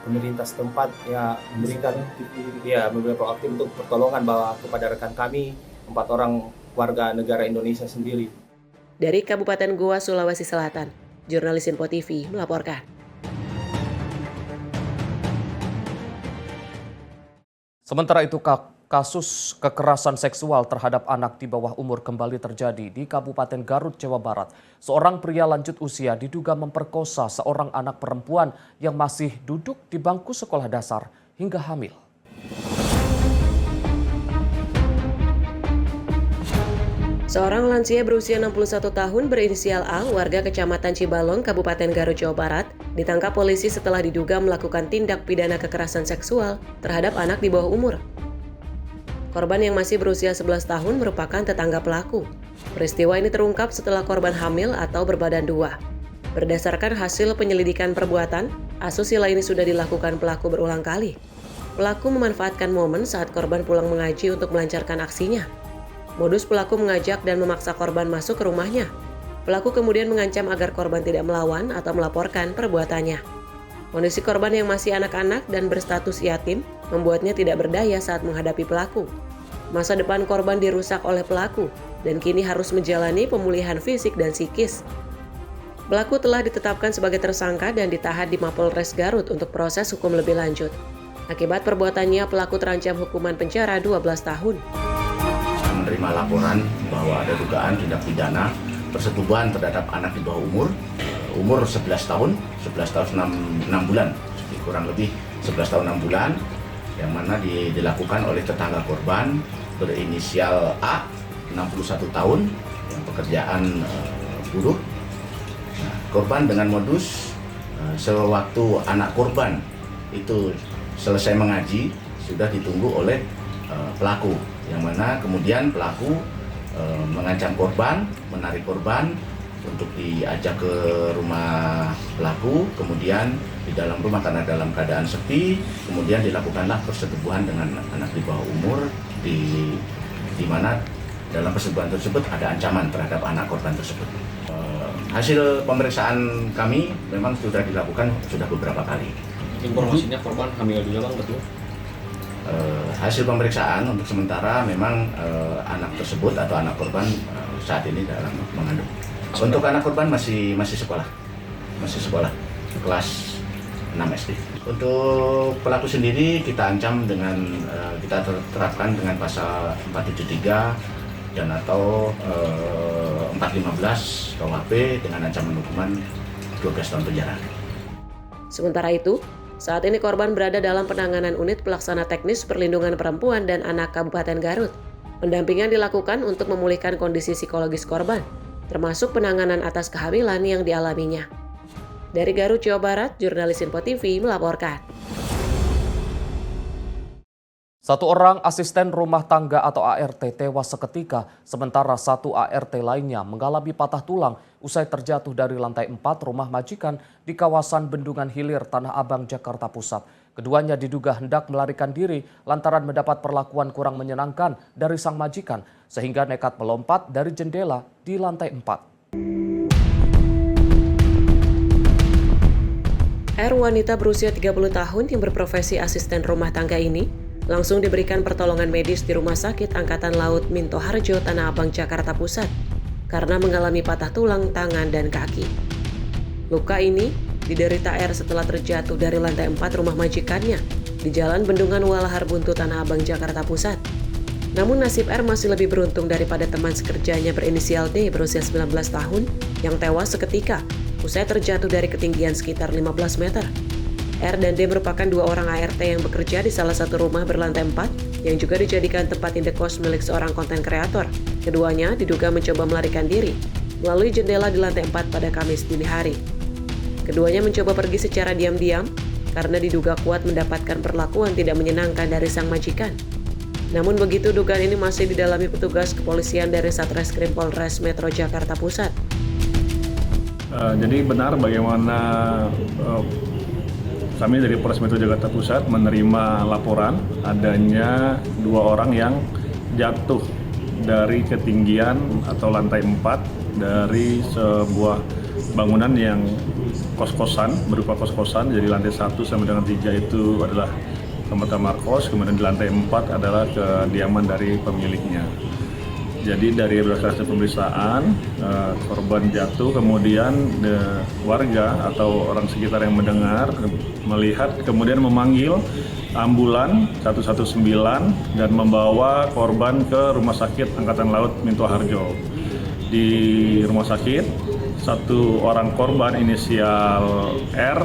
pemerintah setempat ya memberikan proaktif untuk pertolongan kepada rekan kami 4 orang warga negara Indonesia sendiri. Dari Kabupaten Goa, Sulawesi Selatan, jurnalis Info TV melaporkan. Sementara itu, kasus kekerasan seksual terhadap anak di bawah umur kembali terjadi di Kabupaten Garut, Jawa Barat. Seorang pria lanjut usia diduga memperkosa seorang anak perempuan yang masih duduk di bangku sekolah dasar hingga hamil. Seorang lansia berusia 61 tahun berinisial A, warga Kecamatan Cibalong, Kabupaten Garut, Jawa Barat, ditangkap polisi setelah diduga melakukan tindak pidana kekerasan seksual terhadap anak di bawah umur. Korban yang masih berusia 11 tahun merupakan tetangga pelaku. Peristiwa ini terungkap setelah korban hamil atau berbadan 2. Berdasarkan hasil penyelidikan perbuatan, asusila ini sudah dilakukan pelaku berulang kali. Pelaku memanfaatkan momen saat korban pulang mengaji untuk melancarkan aksinya. Modus pelaku mengajak dan memaksa korban masuk ke rumahnya. Pelaku kemudian mengancam agar korban tidak melawan atau melaporkan perbuatannya. Kondisi korban yang masih anak-anak dan berstatus yatim membuatnya tidak berdaya saat menghadapi pelaku. Masa depan korban dirusak oleh pelaku dan kini harus menjalani pemulihan fisik dan psikis. Pelaku telah ditetapkan sebagai tersangka dan ditahan di Mapolres Garut untuk proses hukum lebih lanjut. Akibat perbuatannya, pelaku terancam hukuman penjara 12 tahun. Menerima laporan bahwa ada dugaan tindak pidana persetubuhan terhadap anak di bawah umur 11 tahun 6 bulan, kurang lebih 11 tahun 6 bulan, yang mana dilakukan oleh tetangga korban berinisial A, 61 tahun, yang pekerjaan buruh. Nah, korban dengan modus sewaktu anak korban itu selesai mengaji sudah ditunggu oleh pelaku, yang mana kemudian pelaku mengancam korban, menarik korban untuk diajak ke rumah pelaku. Kemudian di dalam rumah karena dalam keadaan sepi, kemudian dilakukanlah persetubuhan dengan anak di bawah umur di mana dalam persetubuhan tersebut ada ancaman terhadap anak korban tersebut. Hasil pemeriksaan kami memang sudah dilakukan sudah beberapa kali. Informasinya korban hamil juga Bang, betul? Hasil pemeriksaan untuk sementara memang anak tersebut atau anak korban saat ini dalam mengandung. Untuk anak korban masih sekolah kelas 6 SD. Untuk pelaku sendiri kita ancam dengan kita terapkan dengan pasal 473 dan atau 415 KUHP dengan ancaman hukuman 12 tahun penjara. Sementara itu, saat ini korban berada dalam penanganan unit pelaksana teknis perlindungan perempuan dan anak Kabupaten Garut. Pendampingan dilakukan untuk memulihkan kondisi psikologis korban, termasuk penanganan atas kehamilan yang dialaminya. Dari Garut, Jawa Barat, jurnalis Info TV melaporkan. Satu orang asisten rumah tangga atau ART tewas seketika, sementara satu ART lainnya mengalami patah tulang usai terjatuh dari lantai 4 rumah majikan di kawasan Bendungan Hilir, Tanah Abang, Jakarta Pusat. Keduanya diduga hendak melarikan diri lantaran mendapat perlakuan kurang menyenangkan dari sang majikan, sehingga nekat melompat dari jendela di lantai 4. R, wanita berusia 30 tahun yang berprofesi asisten rumah tangga ini, langsung diberikan pertolongan medis di Rumah Sakit Angkatan Laut Minto Harjo, Tanah Abang, Jakarta Pusat, karena mengalami patah tulang, tangan, dan kaki. Luka ini diderita R setelah terjatuh dari lantai 4 rumah majikannya di Jalan Bendungan Walahar Buntu, Tanah Abang, Jakarta Pusat. Namun nasib R masih lebih beruntung daripada teman sekerjanya berinisial D berusia 19 tahun yang tewas seketika usai terjatuh dari ketinggian sekitar 15 meter. R dan D merupakan dua orang ART yang bekerja di salah satu rumah berlantai 4 yang juga dijadikan tempat indekos milik seorang konten kreator. Keduanya diduga mencoba melarikan diri melalui jendela di lantai 4 pada Kamis dini hari. Keduanya mencoba pergi secara diam-diam karena diduga kuat mendapatkan perlakuan tidak menyenangkan dari sang majikan. Namun begitu, dugaan ini masih didalami petugas kepolisian dari Satreskrim Polres Metro Jakarta Pusat. Jadi benar bagaimana kami dari Polres Metro Jakarta Pusat menerima laporan adanya dua orang yang jatuh dari ketinggian atau lantai 4 dari sebuah bangunan yang kos-kosan, berupa kos-kosan. Jadi lantai 1 sampai dengan 3 itu adalah kamar kos, kemudian di lantai 4 adalah kediaman dari pemiliknya. Jadi dari berdasarkan pemeriksaan, korban jatuh, kemudian warga atau orang sekitar yang mendengar, melihat, kemudian memanggil ambulan 119 dan membawa korban ke Rumah Sakit Angkatan Laut Minto Harjo. Di rumah sakit, satu orang korban inisial R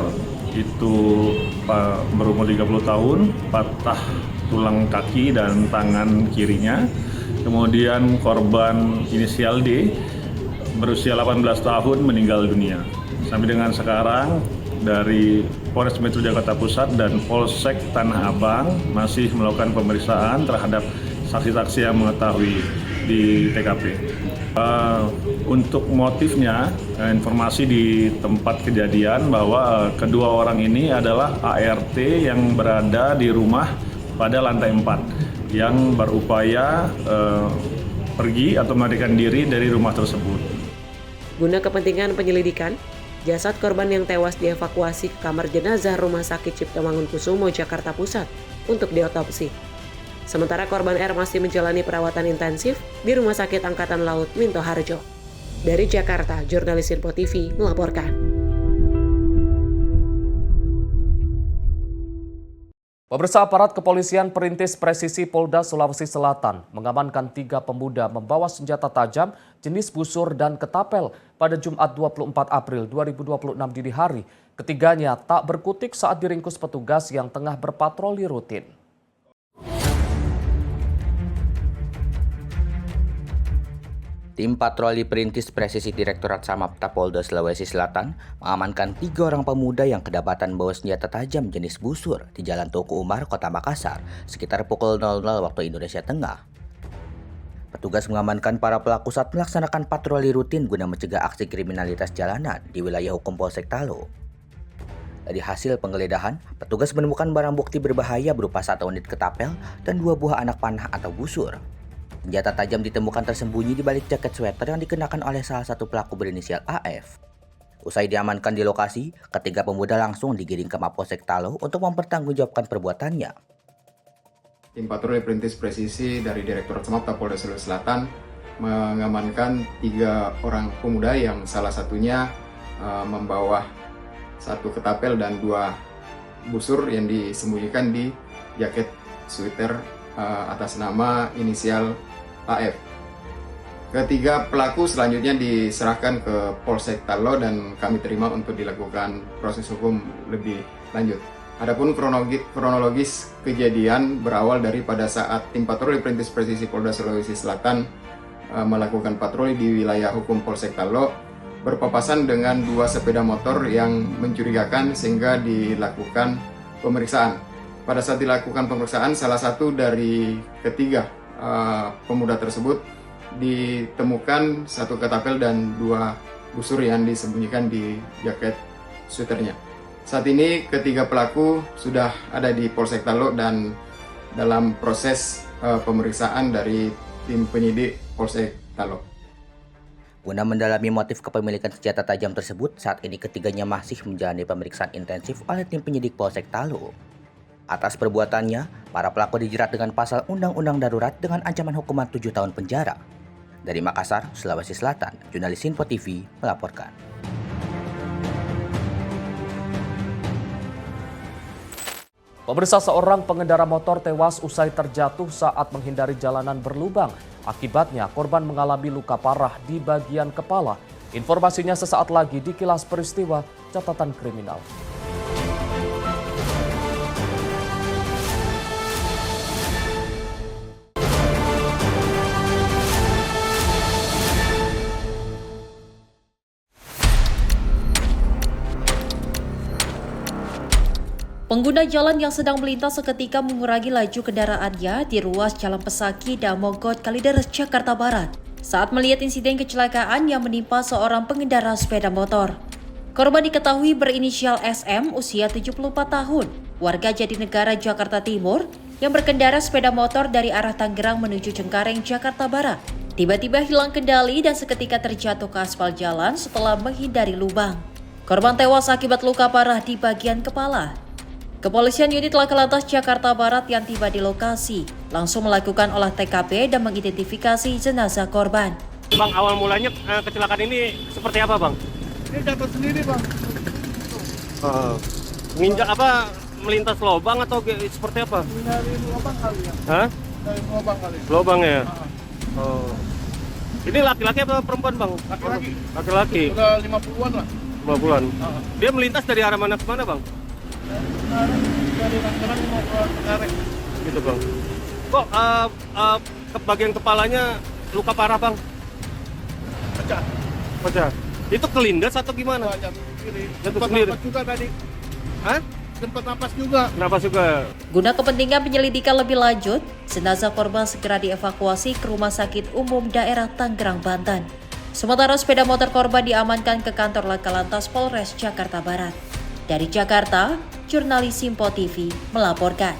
itu berumur 30 tahun, patah tulang kaki dan tangan kirinya. Kemudian korban inisial D berusia 18 tahun meninggal dunia. Sampai dengan sekarang dari Polres Metro Jakarta Pusat dan Polsek Tanah Abang masih melakukan pemeriksaan terhadap saksi-saksi yang mengetahui di TKP. Untuk motifnya, informasi di tempat kejadian bahwa kedua orang ini adalah ART yang berada di rumah pada lantai 4 yang berupaya pergi atau melarikan diri dari rumah tersebut. Guna kepentingan penyelidikan, jasad korban yang tewas dievakuasi ke kamar jenazah Rumah Sakit Cipto Mangunkusumo, Jakarta Pusat untuk diotopsi. Sementara korban R masih menjalani perawatan intensif di Rumah Sakit Angkatan Laut Minto Harjo. Dari Jakarta, jurnalis Info TV melaporkan. Pemirsa, aparat kepolisian Perintis Presisi Polda Sulawesi Selatan mengamankan 3 pemuda membawa senjata tajam jenis busur dan ketapel pada Jumat 24 April 2026 dini hari. Ketiganya tak berkutik saat diringkus petugas yang tengah berpatroli rutin. Tim patroli Perintis Presisi Direktorat Samapta Polda Sulawesi Selatan mengamankan 3 orang pemuda yang kedapatan bawa senjata tajam jenis busur di Jalan Tuku Umar, Kota Makassar, sekitar pukul 00 waktu Indonesia Tengah. Petugas mengamankan para pelaku saat melaksanakan patroli rutin guna mencegah aksi kriminalitas jalanan di wilayah hukum Polsek Talo. Dari hasil penggeledahan, petugas menemukan barang bukti berbahaya berupa 1 unit ketapel dan 2 buah anak panah atau busur. Senjata tajam ditemukan tersembunyi di balik jaket sweater yang dikenakan oleh salah satu pelaku berinisial AF. Usai diamankan di lokasi, ketiga pemuda langsung digiring ke Mapolsek Talo untuk mempertanggungjawabkan perbuatannya. Tim patroli perintis presisi dari Direktorat Samapta Polda Sulawesi Selatan mengamankan 3 orang pemuda yang salah satunya membawa 1 ketapel dan 2 busur yang disembunyikan di jaket sweater atas nama inisial AF. Ketiga pelaku selanjutnya diserahkan ke Polsek Talo dan kami terima untuk dilakukan proses hukum lebih lanjut. Adapun kronologis kejadian berawal dari pada saat tim patroli perintis presisi Polda Sulawesi Selatan melakukan patroli di wilayah hukum Polsek Talo berpapasan dengan 2 sepeda motor yang mencurigakan sehingga dilakukan pemeriksaan. Pada saat dilakukan pemeriksaan, salah satu dari ketiga pemuda tersebut ditemukan 1 ketapel dan 2 busur yang disembunyikan di jaket sweaternya. Saat ini ketiga pelaku sudah ada di Polsek Talo dan dalam proses pemeriksaan dari tim penyidik Polsek Talo. Guna mendalami motif kepemilikan senjata tajam tersebut, saat ini ketiganya masih menjalani pemeriksaan intensif oleh tim penyidik Polsek Talo. Atas perbuatannya, para pelaku dijerat dengan pasal Undang-Undang Darurat dengan ancaman hukuman 7 tahun penjara. Dari Makassar, Sulawesi Selatan, jurnalis Info TV melaporkan. Pemirsa, seorang pengendara motor tewas usai terjatuh saat menghindari jalanan berlubang. Akibatnya, korban mengalami luka parah di bagian kepala. Informasinya sesaat lagi di Kilas Peristiwa Catatan Kriminal. Pengguna jalan yang sedang melintas seketika mengurangi laju kendaraannya di ruas Jalan Pesaki dan Mogot, Kalideres, Jakarta Barat saat melihat insiden kecelakaan yang menimpa seorang pengendara sepeda motor. Korban diketahui berinisial SM, usia 74 tahun, warga Jatinegara, Jakarta Timur, yang berkendara sepeda motor dari arah Tangerang menuju Cengkareng, Jakarta Barat. Tiba-tiba hilang kendali dan seketika terjatuh ke aspal jalan setelah menghindari lubang. Korban tewas akibat luka parah di bagian kepala. Kepolisian unit Laka Lantas Jakarta Barat yang tiba di lokasi langsung melakukan olah TKP dan mengidentifikasi jenazah korban. Bang, awal mulanya kecelakaan ini seperti apa, Bang? Ini jatuh sendiri, Bang. Nginjak apa? Melintas lubang atau seperti apa? Dari lubang kali ya. Hah? Dari lubang kali. Lubang ya? Oh. Ini laki-laki apa perempuan, Bang? Laki-laki. Laki-laki. Udah 50-an lah. 50-an. Dia melintas dari arah mana ke mana, Bang? Dari Tangerang mau ke Cengkareng. Gitu, Bang. Kok ke bagian kepalanya luka parah, Bang? Pecah. Pecah. Itu kelindas atau gimana? Jatuh sendiri. Jatuh Sempat sendiri. napas juga tadi. Hah? Sempat napas juga. Napas juga. Guna kepentingan penyelidikan lebih lanjut, jenazah korban segera dievakuasi ke Rumah Sakit Umum Daerah Tangerang, Banten. Sementara sepeda motor korban diamankan ke kantor Laka Lantas Polres Jakarta Barat. Dari Jakarta, jurnalis Info TV melaporkan.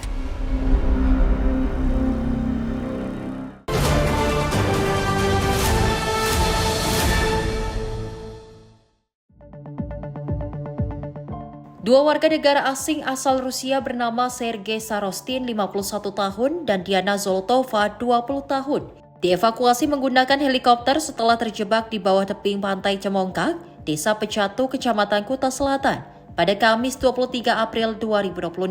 Dua warga negara asing asal Rusia bernama Sergei Sarostin, 51 tahun, dan Diana Zoltova, 20 tahun, dievakuasi menggunakan helikopter setelah terjebak di bawah tebing pantai Cemongkak, Desa Pecatu, Kecamatan Kuta Selatan, pada Kamis 23 April 2026.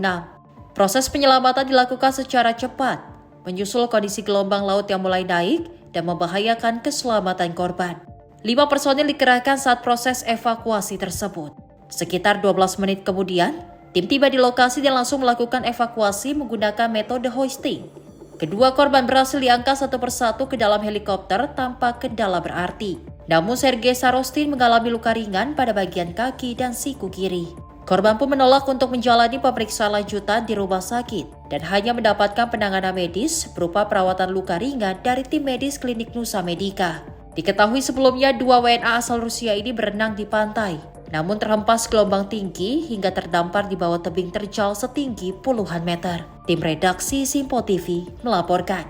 Proses penyelamatan dilakukan secara cepat, menyusul kondisi gelombang laut yang mulai naik dan membahayakan keselamatan korban. 5 personil dikerahkan saat proses evakuasi tersebut. Sekitar 12 menit kemudian, tim tiba di lokasi dan langsung melakukan evakuasi menggunakan metode hoisting. Kedua korban berhasil diangkat satu persatu ke dalam helikopter tanpa kendala berarti. Namun Sergei Sarostin mengalami luka ringan pada bagian kaki dan siku kiri. Korban pun menolak untuk menjalani pemeriksaan lanjutan di rumah sakit dan hanya mendapatkan penanganan medis berupa perawatan luka ringan dari tim medis klinik Nusa Medika. Diketahui sebelumnya 2 WNA asal Rusia ini berenang di pantai, namun terhempas gelombang tinggi hingga terdampar di bawah tebing terjal setinggi puluhan meter. Tim redaksi Simpo TV melaporkan.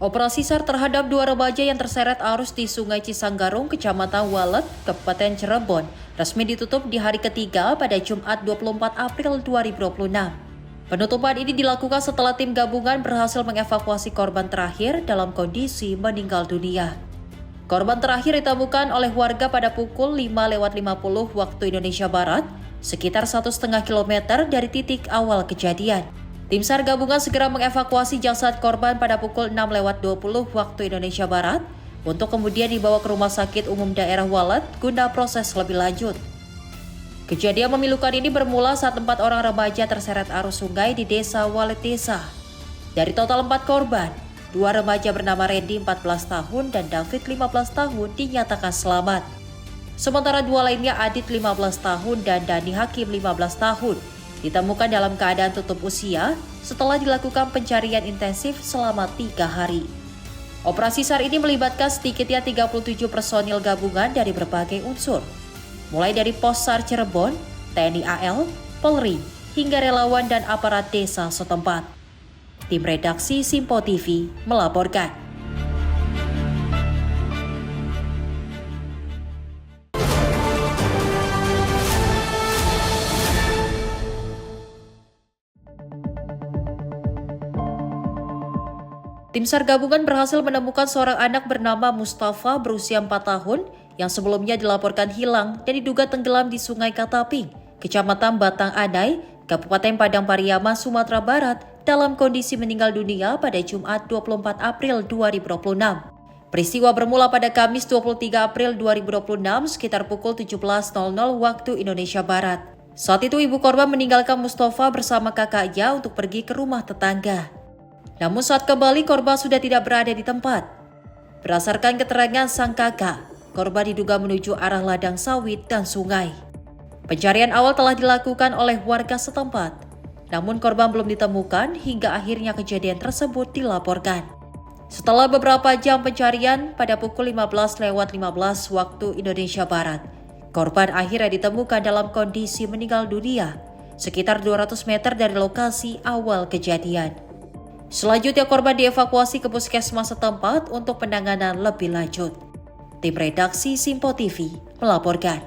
Operasi SAR terhadap 2 remaja yang terseret arus di Sungai Cisanggarung, Kecamatan Walet, Kabupaten Cirebon, resmi ditutup di hari ketiga pada Jumat 24 April 2026. Penutupan ini dilakukan setelah tim gabungan berhasil mengevakuasi korban terakhir dalam kondisi meninggal dunia. Korban terakhir ditemukan oleh warga pada pukul 5:50 waktu Indonesia Barat, sekitar 1,5 kilometer dari titik awal kejadian. Tim SAR gabungan segera mengevakuasi jasad korban pada pukul 6:20 waktu Indonesia Barat untuk kemudian dibawa ke Rumah Sakit Umum Daerah Walet guna proses lebih lanjut. Kejadian memilukan ini bermula saat 4 orang remaja terseret arus sungai di Desa Walet Desa. Dari total 4 korban, 2 remaja bernama Randy 14 tahun dan David 15 tahun dinyatakan selamat. Sementara 2 lainnya Adit 15 tahun dan Dani Hakim 15 tahun ditemukan dalam keadaan tutup usia setelah dilakukan pencarian intensif selama 3 hari. Operasi SAR ini melibatkan sedikitnya 37 personil gabungan dari berbagai unsur, mulai dari Pos SAR Cirebon, TNI AL, Polri, hingga relawan dan aparat desa setempat. Tim redaksi Simpo TV melaporkan. Tim SAR gabungan berhasil menemukan seorang anak bernama Mustafa berusia 4 tahun yang sebelumnya dilaporkan hilang dan diduga tenggelam di Sungai Kataping, Kecamatan Batang Anai, Kabupaten Padang Pariaman, Sumatera Barat dalam kondisi meninggal dunia pada Jumat 24 April 2026. Peristiwa bermula pada Kamis 23 April 2026 sekitar pukul 17.00 waktu Indonesia Barat. Saat itu ibu korban meninggalkan Mustafa bersama kakaknya untuk pergi ke rumah tetangga. Namun saat kembali korban sudah tidak berada di tempat. Berdasarkan keterangan sang kakak, korban diduga menuju arah ladang sawit dan sungai. Pencarian awal telah dilakukan oleh warga setempat, namun korban belum ditemukan hingga akhirnya kejadian tersebut dilaporkan. Setelah beberapa jam pencarian pada pukul 15:15 waktu Indonesia Barat, korban akhirnya ditemukan dalam kondisi meninggal dunia sekitar 200 meter dari lokasi awal kejadian. Selanjutnya korban dievakuasi ke puskesmas setempat untuk penanganan lebih lanjut. Tim redaksi Simpo TV melaporkan.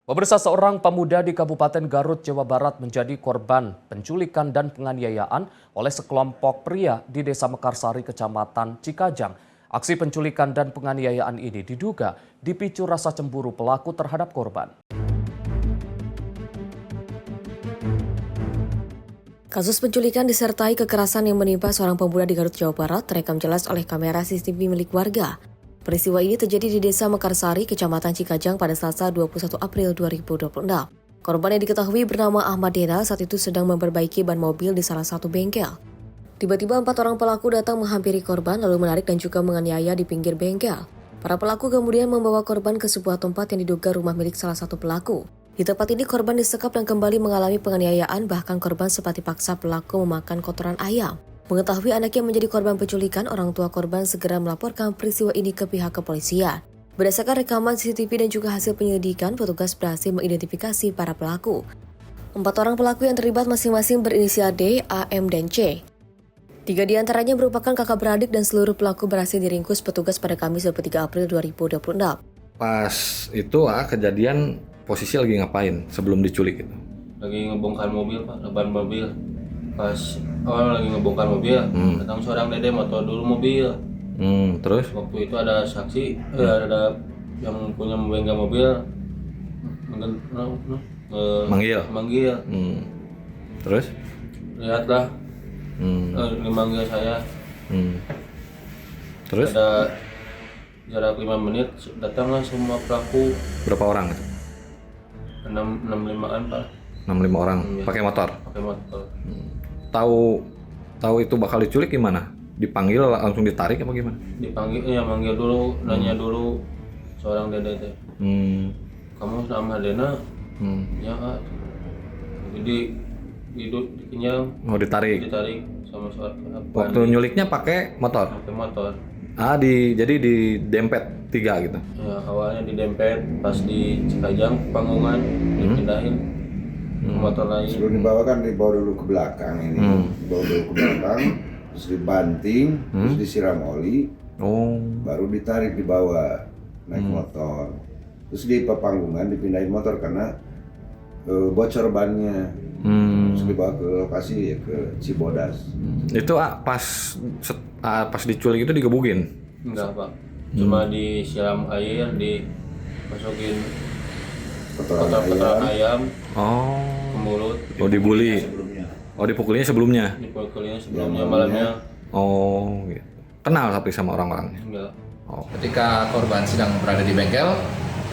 Pemirsa, seorang pemuda di Kabupaten Garut, Jawa Barat menjadi korban penculikan dan penganiayaan oleh sekelompok pria di Desa Mekarsari, Kecamatan Cikajang. Aksi penculikan dan penganiayaan ini diduga dipicu rasa cemburu pelaku terhadap korban. Kasus penculikan disertai kekerasan yang menimpa seorang pemuda di Garut, Jawa Barat terekam jelas oleh kamera CCTV milik warga. Peristiwa ini terjadi di Desa Mekarsari, Kecamatan Cikajang pada Selasa 21 April 2026. Korban yang diketahui bernama Ahmad Dena saat itu sedang memperbaiki ban mobil di salah satu bengkel. Tiba-tiba 4 orang pelaku datang menghampiri korban lalu menarik dan juga menganiaya di pinggir bengkel. Para pelaku kemudian membawa korban ke sebuah tempat yang diduga rumah milik salah satu pelaku. Di tempat ini korban disekap dan kembali mengalami penganiayaan, bahkan korban sempat dipaksa pelaku memakan kotoran ayam. Mengetahui anaknya menjadi korban penculikan, orang tua korban segera melaporkan peristiwa ini ke pihak kepolisian. Berdasarkan rekaman CCTV dan juga hasil penyelidikan, petugas berhasil mengidentifikasi para pelaku. 4 orang pelaku yang terlibat masing-masing berinisial D, A, M, dan C. 3 di antaranya merupakan kakak beradik dan seluruh pelaku berhasil diringkus petugas pada Kamis 23 April 2026. Pas itu kejadian posisi lagi ngapain sebelum diculik itu? Lagi ngebongkar mobil, Pak, ban mobil. Pas awal lagi ngebongkar mobil, datang seorang dede motor dulu mobil. Terus? Waktu itu ada saksi, ada yang punya bengkel mobil manggil. Terus? Lihatlah. Manggil saya. Terus? Ada jarak 5 menit datanglah semua pelaku. Berapa orang itu? 65-an, Pak. 65 orang. Pakai motor? Pakai motor. Tahu itu bakal diculik gimana? Dipanggil langsung ditarik apa gimana? Dipanggil, ya manggil dulu, nanya dulu seorang dede teh. Kamu sama Dena? Ya, Kak. Jadi dikenyang. Ditarik sama seorang. Waktu nyuliknya pakai motor? Pakai motor. Jadi di dempet 3 gitu. Ya, awalnya di dempet, pas di Cikajang Panggungan dipindahin ke motor lain. Sebelum dibawa dulu ke belakang ini, dibawa dulu ke belakang, terus dibanting, terus disiram oli, baru ditarik dibawa naik motor. Terus di Panggungan dipindahin motor karena bocor bannya. Terus dibawa ke lokasi ya, ke Cibodas. Itu pas diculik itu digebukin? Enggak Pak, cuma disiram air, dimasukin kotoran ayam ke mulut. Oh, dibully? Oh, dipukulnya sebelumnya? Dipukulnya sebelumnya, malamnya. Oh gitu. Kenal tapi sama orang-orangnya? Enggak. Oh. Ketika korban sedang berada di bengkel,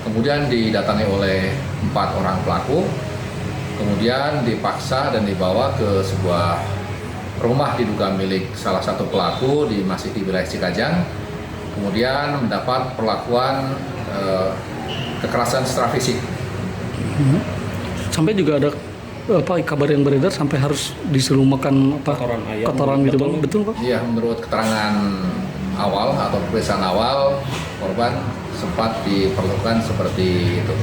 kemudian didatangi oleh 4 orang pelaku, kemudian dipaksa dan dibawa ke sebuah rumah diduga milik salah satu pelaku masih di wilayah Cikajang, kemudian mendapat perlakuan kekerasan secara fisik. Sampai juga ada kabar yang beredar sampai harus disuruh makan kotoran gitu Bang, betul Pak? Iya, menurut keterangan awal atau pemeriksaan awal, korban sempat diperlakukan seperti itu.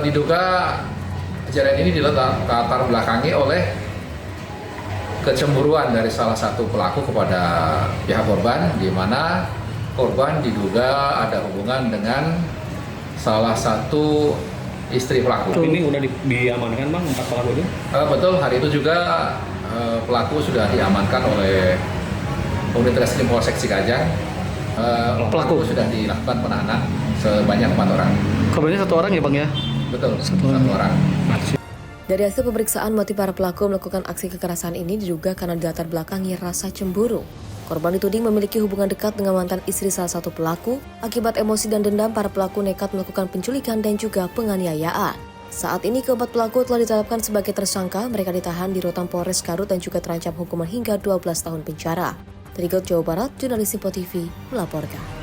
Diduga kejadian ini dilatar belakangi oleh kecemburuan dari salah satu pelaku kepada pihak korban, di mana korban diduga ada hubungan dengan salah satu istri pelaku. Ini udah diamankan Bang 4 pelaku itu? Betul, hari itu juga pelaku sudah diamankan oleh unit reskrim Polsek Cikajang. Pelaku sudah dilakukan penahanan sebanyak 4 orang. Korbannya 1 orang ya Bang ya? Betul, 1 orang. Dari hasil pemeriksaan, motif para pelaku melakukan aksi kekerasan ini diduga karena dilatar belakangi rasa cemburu. Korban dituding memiliki hubungan dekat dengan mantan istri salah satu pelaku. Akibat emosi dan dendam, para pelaku nekat melakukan penculikan dan juga penganiayaan. Saat ini keempat pelaku telah ditetapkan sebagai tersangka. Mereka ditahan di Rutan Polres Garut dan juga terancam hukuman hingga 12 tahun penjara. Dari Garut, Jawa Barat, jurnalis Simpo TV melaporkan.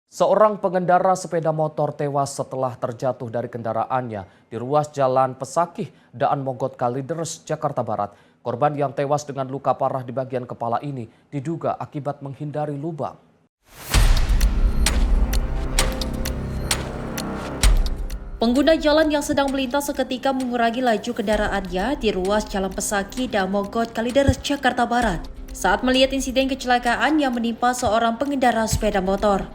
Seorang pengendara sepeda motor tewas setelah terjatuh dari kendaraannya di ruas Jalan Pesakih, Daan Mogot Kalideres, Jakarta Barat. Korban yang tewas dengan luka parah di bagian kepala ini diduga akibat menghindari lubang. Pengguna jalan yang sedang melintas seketika mengurangi laju kendaraannya di ruas Jalan Pesakih, Daan Mogot Kalideres, Jakarta Barat saat melihat insiden kecelakaan yang menimpa seorang pengendara sepeda motor.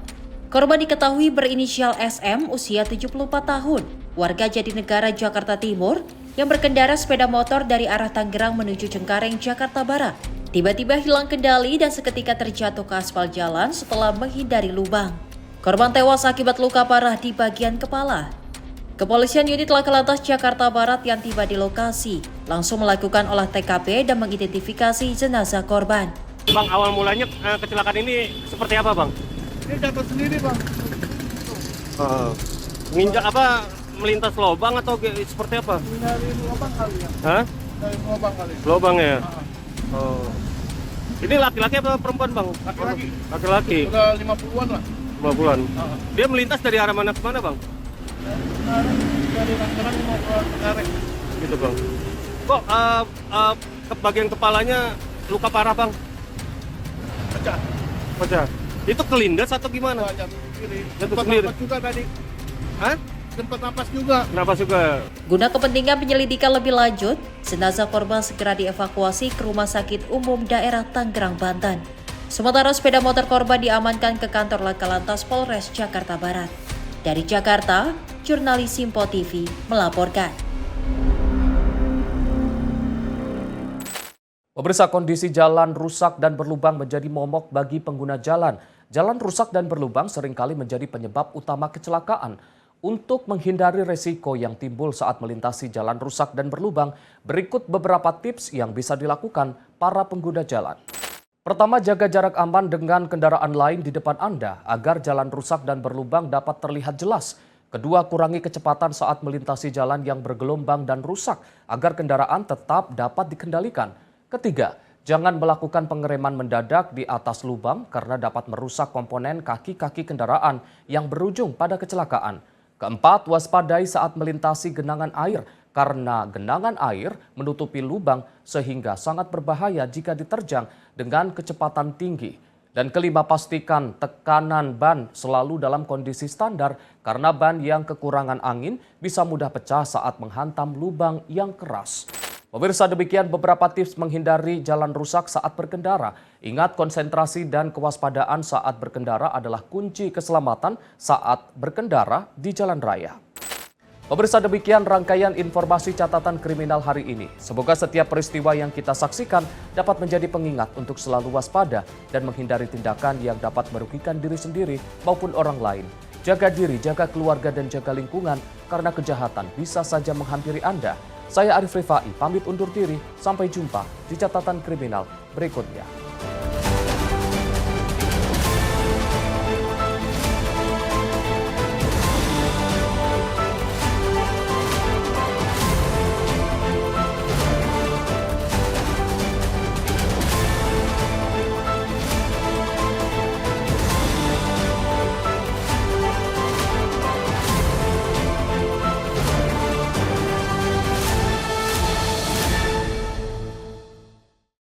Korban diketahui berinisial SM, usia 74 tahun, warga Jatinegara, Jakarta Timur, yang berkendara sepeda motor dari arah Tangerang menuju Cengkareng, Jakarta Barat. Tiba-tiba hilang kendali dan seketika terjatuh ke aspal jalan setelah menghindari lubang. Korban tewas akibat luka parah di bagian kepala. Kepolisian unit Laka Lantas Jakarta Barat yang tiba di lokasi langsung melakukan olah TKP dan mengidentifikasi jenazah korban. Bang, awal mulanya kecelakaan ini seperti apa Bang? Ini jatuh sendiri Bang. Nginjak apa, melintas lubang atau seperti apa? Dari lubang kali ya. Hah? Dari lubang kali. Lubang ya? Ini laki-laki apa perempuan Bang? Laki-laki. Laki-laki? Udah 50-an lah. 50-an? Dia melintas dari arah mana ke mana Bang? Dari Tangerang mau ke Cengkareng. Gitu Bang. Kok ke bagian kepalanya luka parah Bang? Pecah. Pecah? Itu kelindas atau gimana? Jatuh sendiri. Jatuh Sempat sendiri? napas juga tadi. Hah? Sempat napas juga. Napas juga? Guna kepentingan penyelidikan lebih lanjut, jenazah korban segera dievakuasi ke Rumah Sakit Umum Daerah Tangerang, Banten. Sementara sepeda motor korban diamankan ke kantor Laka Lantas Polres Jakarta Barat. Dari Jakarta, jurnalis Simpo TV melaporkan. Pemirsa, kondisi jalan rusak dan berlubang menjadi momok bagi pengguna jalan. Jalan rusak dan berlubang seringkali menjadi penyebab utama kecelakaan. Untuk menghindari resiko yang timbul saat melintasi jalan rusak dan berlubang, berikut beberapa tips yang bisa dilakukan para pengguna jalan. Pertama, jaga jarak aman dengan kendaraan lain di depan Anda agar jalan rusak dan berlubang dapat terlihat jelas. Kedua, kurangi kecepatan saat melintasi jalan yang bergelombang dan rusak agar kendaraan tetap dapat dikendalikan. Ketiga, jangan melakukan pengereman mendadak di atas lubang karena dapat merusak komponen kaki-kaki kendaraan yang berujung pada kecelakaan. Keempat, waspadai saat melintasi genangan air. karena genangan air menutupi lubang sehingga sangat berbahaya jika diterjang dengan kecepatan tinggi. Dan kelima, pastikan tekanan ban selalu dalam kondisi standar karena ban yang kekurangan angin bisa mudah pecah saat menghantam lubang yang keras. Pemirsa, demikian beberapa tips menghindari jalan rusak saat berkendara. Ingat, konsentrasi dan kewaspadaan saat berkendara adalah kunci keselamatan saat berkendara di jalan raya. Pemirsa, demikian rangkaian informasi catatan kriminal hari ini. Semoga setiap peristiwa yang kita saksikan dapat menjadi pengingat untuk selalu waspada dan menghindari tindakan yang dapat merugikan diri sendiri maupun orang lain. Jaga diri, jaga keluarga, dan jaga lingkungan karena kejahatan bisa saja menghampiri Anda. Saya Arif Rifai, pamit undur diri. Sampai jumpa di catatan kriminal berikutnya.